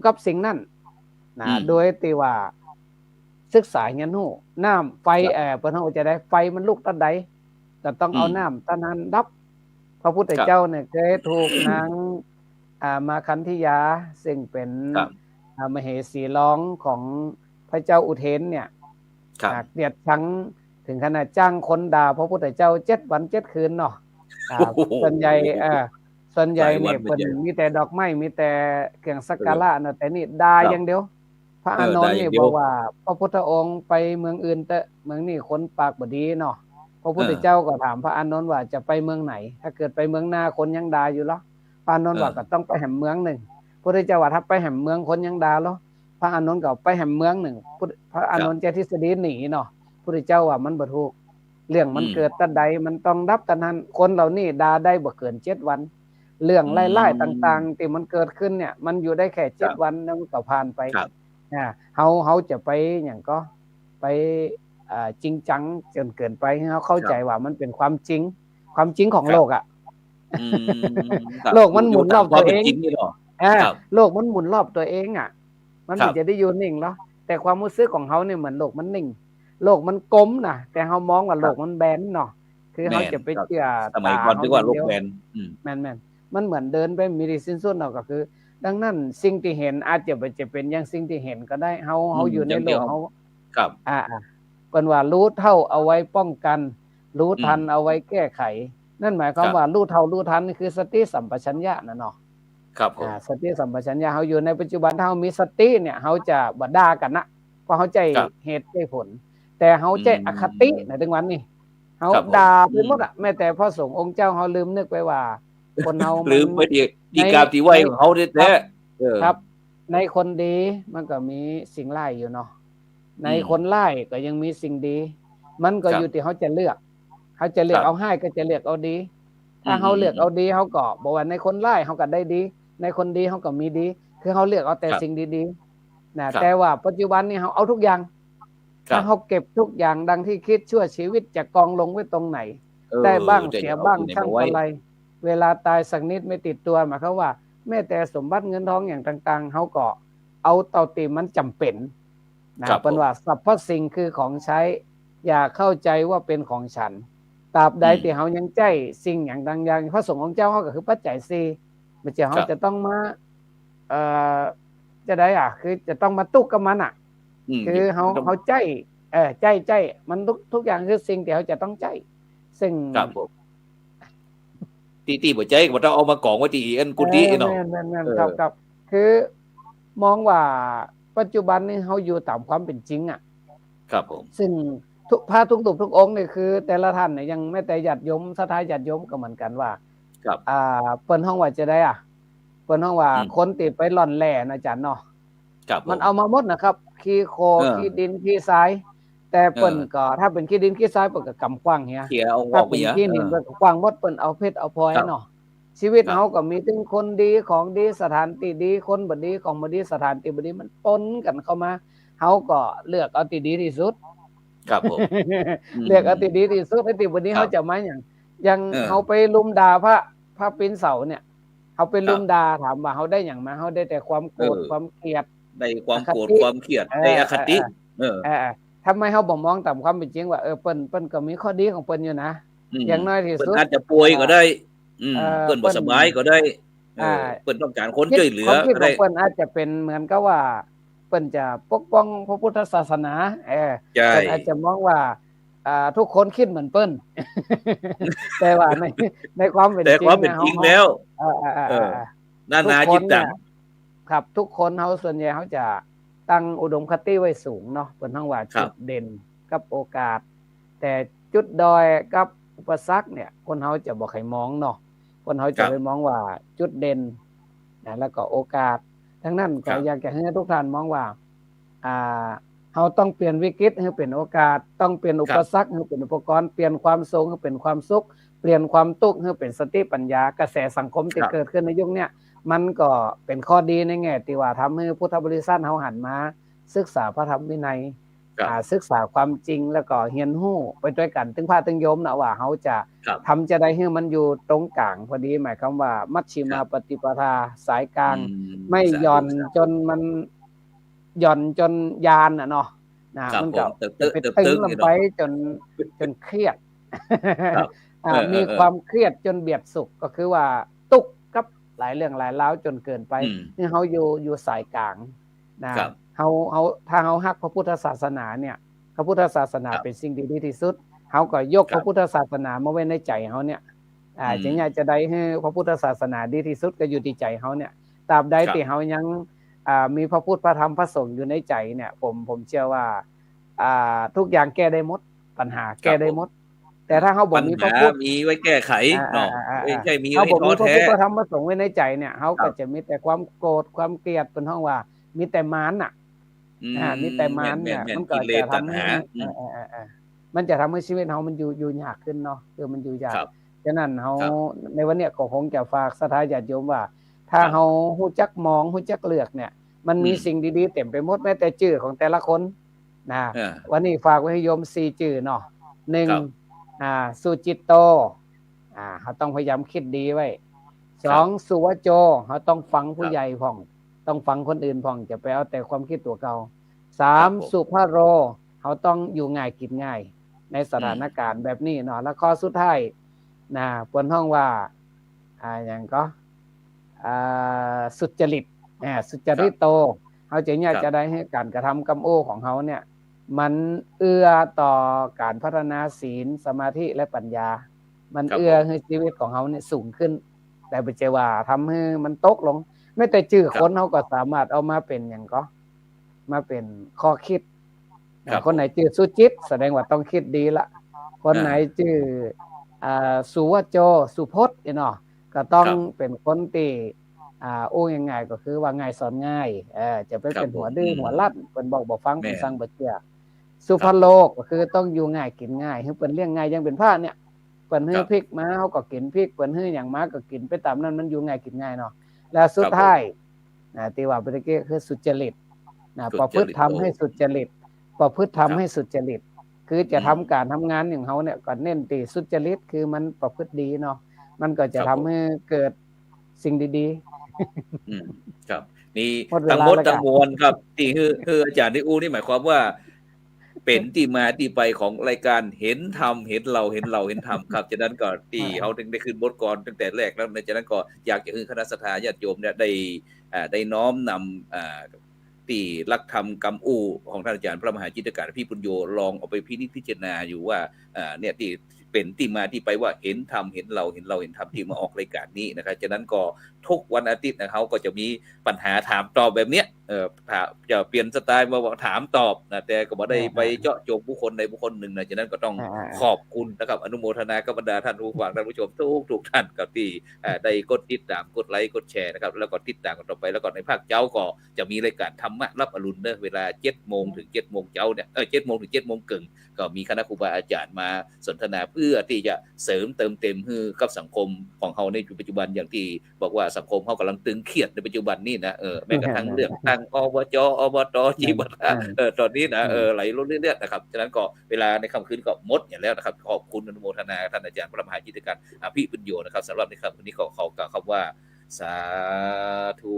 กับสิ่งนั้นโดยที่ว่าศึกษาเรียนรู้น้ำไฟเปิ้นเฮาจะได้ไฟมันลุกตัดใด ก็ต้องเอาน้ำตะนั้นดับพระพุทธ ครับ เจ้าเนี่ยเคยถูกนางมาคันธิยาซึ่งเป็น ครับ มเหสีร้องของพระเจ้าอุเทนเนี่ย ครับ เกลียดชังถึงขนาดจ้างคนด่าพระพุทธเจ้า7 วัน 7 คืนเนาะ โอ้โห ส่วนใหญ่ส่วนใหญ่ หลายวัน เนี่ย เหมื เพิ่ อน น กัน มีแต่ดอกไม้มีแต่เครื่องสักการะเนาะแต่นี่ด่า ครับ อย่างเดียว พระอานนท์ ด่าอย่า นี่ งเดี บ ยว อกว่าพระพุทธองค์ไปเมืองอื่นแต่เมืองนี้คนปากบ่ดีเนาะพระพุทธเจ้าก็ถามพระอานนท์ว่าจะไปเมืองไหน ถ้าเกิดไปเมืองหน้าคนยังด่าอยู่เหรอพระอานนท์ว่าก็ต้องไปแห่งเมืองหนึ่งพระพุทธเจ้าว่าถ้าไปแห่งเมืองคนยังด่าเหรอพระอานนท์ก็ไปแห่งเมืองหนึ่งพระอานนท์จะทฤษฎีหนีเนาะพระพุทธเจ้าว่ามันบ่ถูกเรื่องมันเกิดแต่ใดมันต้องรับแต่นั้นคนเหล่านี้ด่าได้บ่เกิน7 วัน เรื่องไล่ๆต่างๆที่มันเกิดขึ้นเนี่ยมันอยู่ได้แค่7 วันแล้วมันก็ผ่านไป ครับ เขาจะไปอย่างก็ไปจริงจังจนเกินไปให้เขาเข้าใจว่ามันเป็นความจริงของ ครับ โลกอ่ะ อืมครับ โลกมันหมุนรอบตัวเอง ยู่ตามความป็นจริงนี่หรอ ครับ โลกมันหมุนรอบตัวเองอ่ะ มัน ครั ไม่ บ จะได้อยู่นิ่งเนาะแต่ความรู้สึกของเขาเนี่ยเหมือนโลกมันนิ่ง โลกมันกลมนะแต่เขามองว่าโลกมันแบนเนาะคือเขาจะไปเชื่อ สมัยก่อน ตา นึกว่าโลก เดียว แบนอืม แม่นมันเหมือนเดินไปมีที่สิ้นสุดเนาะก็คือ ดังนั้นสิ่งที่เห็นอาจจะเป็นอย่างสิ่งที่เห็นก็ได้เฮาอยู่ในโลกเฮา ครับ เปิ้นว่ารู้เท่าเอาไว้ป้องกัน รู้ทันเอาไว้แก้ไข นั่นหมายความว่ารู้เท่ารู้ทันนี่คือสติสัมปชัญญะนะเนาะ ครับผม สติสัมปชัญญะเฮาอยู่ในปัจจุบันถ้าเฮามีสติเนี่ยเฮาจะบ่ด่ากันนะเพราะเฮาใจ ครับ เหตุใจผล แต่เฮาใจอคติในถึงวันนี้เฮา ครับผม ด่าไปหมดอะแม้แต่พระสงฆ์องค์เจ้าเฮาลืมนึกไปว่า คนเฮา ลืมไปดีกราบที่ไหวของเขาแท้ๆเออ ครับ ในคนดีมันก็มีสิ่งร้ายอยู่เนาะในคนร้ายก็ยังมีสิ่งดี มันก็ ครับ อยู่ที่เขาจะเลือกเขาจะเลือก ครับ เอาให้ก็จะเลือกเอาดี ถ้า อืม เขาเลือกเอาดีเขาก็บอกว่าในคนร้ายเขาก็ได้ดี ในคนดีเขาก็มีดี คือเขาเลือกเอาแต่ ครับ สิ่งดีๆนะครับ แต่ว่าปัจจุบันนี้เขาเอาทุกอย่าง ครั ถ้า บ เขาเก็บทุกอย่างดังที่คิดชั่วชีวิตจะกองลงไว้ตรงไหน เออ ได้บ้าง จะ เสีย อ บ้าง อยู่ใน ช่าง ไว้ อะไร เวลาตายสักนิดไม่ติดตัวหมายความว่าแม้แต่สมบัติเงินทองอย่างต่างๆเขาก็เอาเต่าตีมันจำเป็นนะครับ เป็นว่าสรรพสิ่งคือของใช้ อย่าเข้าใจว่าเป็นของฉันตราบใดที่เขายังใจสิ่งอย่างดังอย่างพระสงฆ์ของเจ้าเขาก็คือปัจจัยสี่ไม่ใช่เขาจะต้องมาจะได้คือจะต้องมาตุกกับมันคือเขาใจใจมันทุกอย่างคือสิ่งที่เขาจะต้องใจซึ่ง ครับผมตีบ่ใจก็บ่ต้องเอามากองไว้ที่อันกุฏิเนาะ แม่น เออ ครับคือมองว่าปัจจุบันนี้เขาอยู่ตามความเป็นจริงครับผม ซึ่งพระทุกตุกทุกองค์เนี่ยคือ แต่ละท่านเนี่ยยังแม้แต่ญาติโยมศรัทธาญาติโยมก็เหมือนกันว่า ครับ เปิ้นห้องว่าจะได้เปิ้นห้องว่าคนติดไปหล่อนแหล่นะอาจารย์เนาะ ครับผ มันเอามาหมดนะครับขี้โคขี้ดินขี้ทราย แต่เปิ้นก็ถ้าเป็นขี้ดินขี้ทรายเปิ้นก็กำกว้างเฮีย เขียเอาอ ถ้า อกไป เป็น เยอะ ขี้ดินเปิ้นก็กว้างหมดเปิ้นเอาเพชรเอาพลอย ครับ เนาะชีวิต ครับ เฮาก็มีถึงคนดีของดีสถานที่ดีคนบ่ดีของบ่ดีสถานที่บ่ดีมันปนกันเข้ามาเฮาก็เลือกเอาที่ดีที่สุด ครับผม เลือกเอาที่ดีที่สุดไอ้ที่บ่ดี ครับ เฮาจะมาหยัง เออ เฮาไปลุมด่าพระปีนเสาเนี่ยเฮาไปลุม ครับ ด่าถามว่าเฮาได้หยังมาเฮาได้แต่ความโกรธ เออ ความเกลียด ได้ความโกรธ อคติ ความเครียดได้อคติ เออ ทำไมเฮาบ่มองตามความเป็นจริงว่าเปิ้นก็มีข้อดีของเปิ้นอยู่นะ ม อย่างน้อยที่ เปิ้ สุ น ด อาจจะป่วยก็ได้ เ เปิ้นบ่สบายก็ได้เออ อ่า เปิ้นต้องการคนช่วยเหลือ ความคิด ก็ ขอ ได้ งเปิ้นอาจจะเป็นเหมือนกับว่าเปิ้นจะปกป้องพระพุทธศาสนาใช่ เปิ้นอาจจะมองว่าทุกคนคิดเหมือนเปิ้น แต่ว่าในความเป็นจ แต่ ริง ความเป็นจริงแล้ว เออ นานาจิตตัง ครับทุกคนเขาส่วนใหญ่เขาจะตั้งอุดมคติไว้สูงเนาะเป็นทั้งว่า ครั จุ บ ดเด่นกับโอกาส แต่จุดดอยกับอุปสรรคเนี่ยคนเขาจะบอกให้มองเนาะคนเขาจะไปมองว่าจุดเด่นนะแล้วก็โอกาสทั้งนั้นก็อยากจะให้ทุกท่านมองว่าเขาต้องเปลี่ยนวิกฤตให้เป็นโอกาสต้องเปลี่ยนอุปสรรคให้เป็นอุปกรณ์เปลี่ยนความสุขให้เป็นความสุขเปลี่ยนความทุกข์ให้เป็นสติปัญญากระแสสังคมที่เกิดขึ้นในยุคเนี้ยมันก็เป็นข้อดีในแง่ที่ว่าทำให้พุทธบริษัทเฮาหันมาศึกษาพระธรรมวินัยศึกษาความจริงแล้วก็เรียนรู้ไปด้วยกันถึงพระถึงโยมนะว่าเฮาจะทำจะได้ให้มันอยู่ตรงกลางพอดีหมายความว่ามัชฌิมาปฏิปทาสายกลางไม่หย่อนจนมันหย่อนจนยานเนาะมันก็ไปตึงลงไปจนเครียด ครับมีความเครียดจนเบียดสุขก็คือว่าตุกกับหลายเรื่องหลายราวจนเกินไปนี่เฮาอยู่สายกลางนะครับ เฮาถ้าเฮาฮักพระพุทธศาสนาเนี่ยพระพุทธศาสนาเป็นสิ่งที่ดีที่สุดเฮาก็ยก ครับ พระพุทธศาสนามาไว้ในใจเฮาเนี่ยจึงอยากจะได้ให้พระพุทธศาสนาดีที่สุดก็อยู่ที่ใจเฮาเนี่ยตราบใด ครับ ที่เฮายังมีพระพุทธพระธรรมพระสงฆ์อยู่ในใจเนี่ยผมเชื่อว่าทุกอย่างแก้ได้หมดปัญหาแก้ได้หมดแต่ถ้าเฮาบ่ ปัญ มีพระ หา พุทธ มีไว้แก้ไขเนาะไม่ใช่มี เฮา ไว้ บ่ ท้อ มีพระ แท้ พุทธพระธรรมพระสงฆ์ไว้ในใจเนี่ยเฮา ครั ก็ บ จะมีแต่ความโกรธความเกลียดเป็นห้องว่ามีแต่มารน่ะมีแต่มารเนี่ยมันก็จะทำให้มันจะทำให้ชีวิตเฮามันอยู่ยากขึ้นเนาะคือมันอยู่ยาก ครับ ฉะนั้นเฮา ครับ ในวันเนี้ยก็คงจะฝากศรัทธาญาติโยมว่า ถ้า ครับ เฮาฮู้จักมองฮู้จักเลือกเนี่ยมันมีสิ่งดีๆเต็มไปหมดแม้แต่ชื่อของแต่ละคนนะ วันนี้ฝากไว้ให้โยม4ชื่อเนาะ ครับ 1สุจิตโตเฮาต้องพยายามคิดดีไว้ ครับ 2สุวโจเฮาต้องฟังผู้ ครับ ใหญ่พ่องต้องฟังคนอื่นพ่องจะไปเอาแต่ความคิดตัวเก่า ครับผม 3สุภโรเขาต้องอยู่ง่ายกินง่ายในสถานการณ์แบบนี้เนาะแล้วข้อสุดท้ายนะเปิ้นฮ้องว่าหยังก็สุจริตสุจริตโตเขาจะอยากจะได้ให้การกระทำกำโอ้ของเขาเนี่ยมันเอื้อต่อการพัฒนาศีลสมาธิและปัญญา มัน ครับ เอื้อให้ชีวิตของเขาเนี่ยสูงขึ้น แต่บ่ใช่ว่าทำให้มันตกลงไม่แต่ชื่อ ครับ คนเขาก็สามารถเอามาเป็นหยังก็มาเป็นข้อคิด ครับ คนไหนชื่อสุจิตแสดงว่าต้องคิดดีละคนไหนชื่อสุวโจสุพจน์เนาะก็ต้อง ครับ เป็นคนที่โอ้ยังไงก็คือว่าง่ายสอนง่ายจะไป ครับ เป็นหัว ผม ดื้อหัวลัดเพิ่นบอกบ่ฟัง แม่น เพิ่นสั่งบ่เชื่อสุภโลกก็คือต้องอยู่ง่ายกินง่ายคือเพิ่นเลี้ยงง่ายยังเป็นพระเนี่ยเพิ่นให้พริกมาเฮาก็กินพริกเพิ่นให้หยังมาก็กินไปตามนั้นมันอยู่ง่ายกินง่ายเนาะแล้วสุดท้ายที่ว่าเมื่อกี้คือสุจริตประพฤติธรรมให้สุจริตประพฤติธรรมให้สุจริตคือจะทำการทำงานอย่างเฮาเนี่ยก็เน้นที่สุจริตคือมันประพฤติดีเนาะมันก็จะทำให้เกิดสิ่งดีๆ ครับนี่ หมดเว ทั้ง ลา หมด แล้ว ทั้งมวลครับที่คืออาจารย์ได้อู้นี่หมายความว่า เป็นที่มาที่ไปของรายการเห็นธรรมเห็นเราเห็นเราเห็นธรรมครับจากนั้นก็ที่เขาถึงได้ขึ้นบทกลตั้งแต่แรกแล้วในจากนั้นก็อยากจะให้คณะสัตยาญาติโยมเนี่ยได้น้อมนำที่รักธรรมกำอูของท่านอาจารย์พระมหาจิตรการพี่ปุญโญลองเอาไปพิจารณาอยู่ว่าเนี่ยที่เป็นที่มาที่ไปว่าเห็นธรรมเห็นเราเห็นเราเห็นธรรมที่มาออกรายการนี้นะครับจากนั้นก็ทุกวันอาทิตย์นะเขาก็จะมีปัญหาถามตอบแบบเนี้ยจะเปลี่ยนสไตล์มาว่าถามตอบนะแต่ก็บ่ได้ไปเจาะจงบุคคลใดบุคคลหนึ่งนะจากนั้นก็ต้องขอบคุณนะครับอนุโมทนากับบรรดาท่านผู้ฟังท่านผู้ชมทุกท่านกับที่ได้กดติดตามกดไลค์กดแชร์นะครับแล้วก็ติดตามกันต่อไปแล้วก็ในภาคเจ้าก็จะมีรายการธรรมะรับอรุณเนอะเวลา 7:00 นถึง 7:00 นเจ้าเนี่ย7:00 นถึง 7:00 นครึ่งก็มีคณะครูบาอาจารย์มาสนทนาเพื่อที่จะเสริมเติมเต็มให้กับสังคมของเฮาในปัจจุบันอย่างที่บอกว่าสังคมเฮากำลังตึงเครียดในปัจจุบันนี้นะแม้กระทั่งเรื่องตั้งอบจอบตจีบตอนนี้นะไหลลงเรื่อยๆนะครับฉะนั้นก็เวลาในค่ำคืนก็หมดอย่างแล้วนะครับขอบคุณอนุโมทนาท่านอาจารย์พระมหาจิตรการอภิปุญโญนะครับสำหรับในค่ำคืนนี้ขอกล่าวคำว่าสาธุ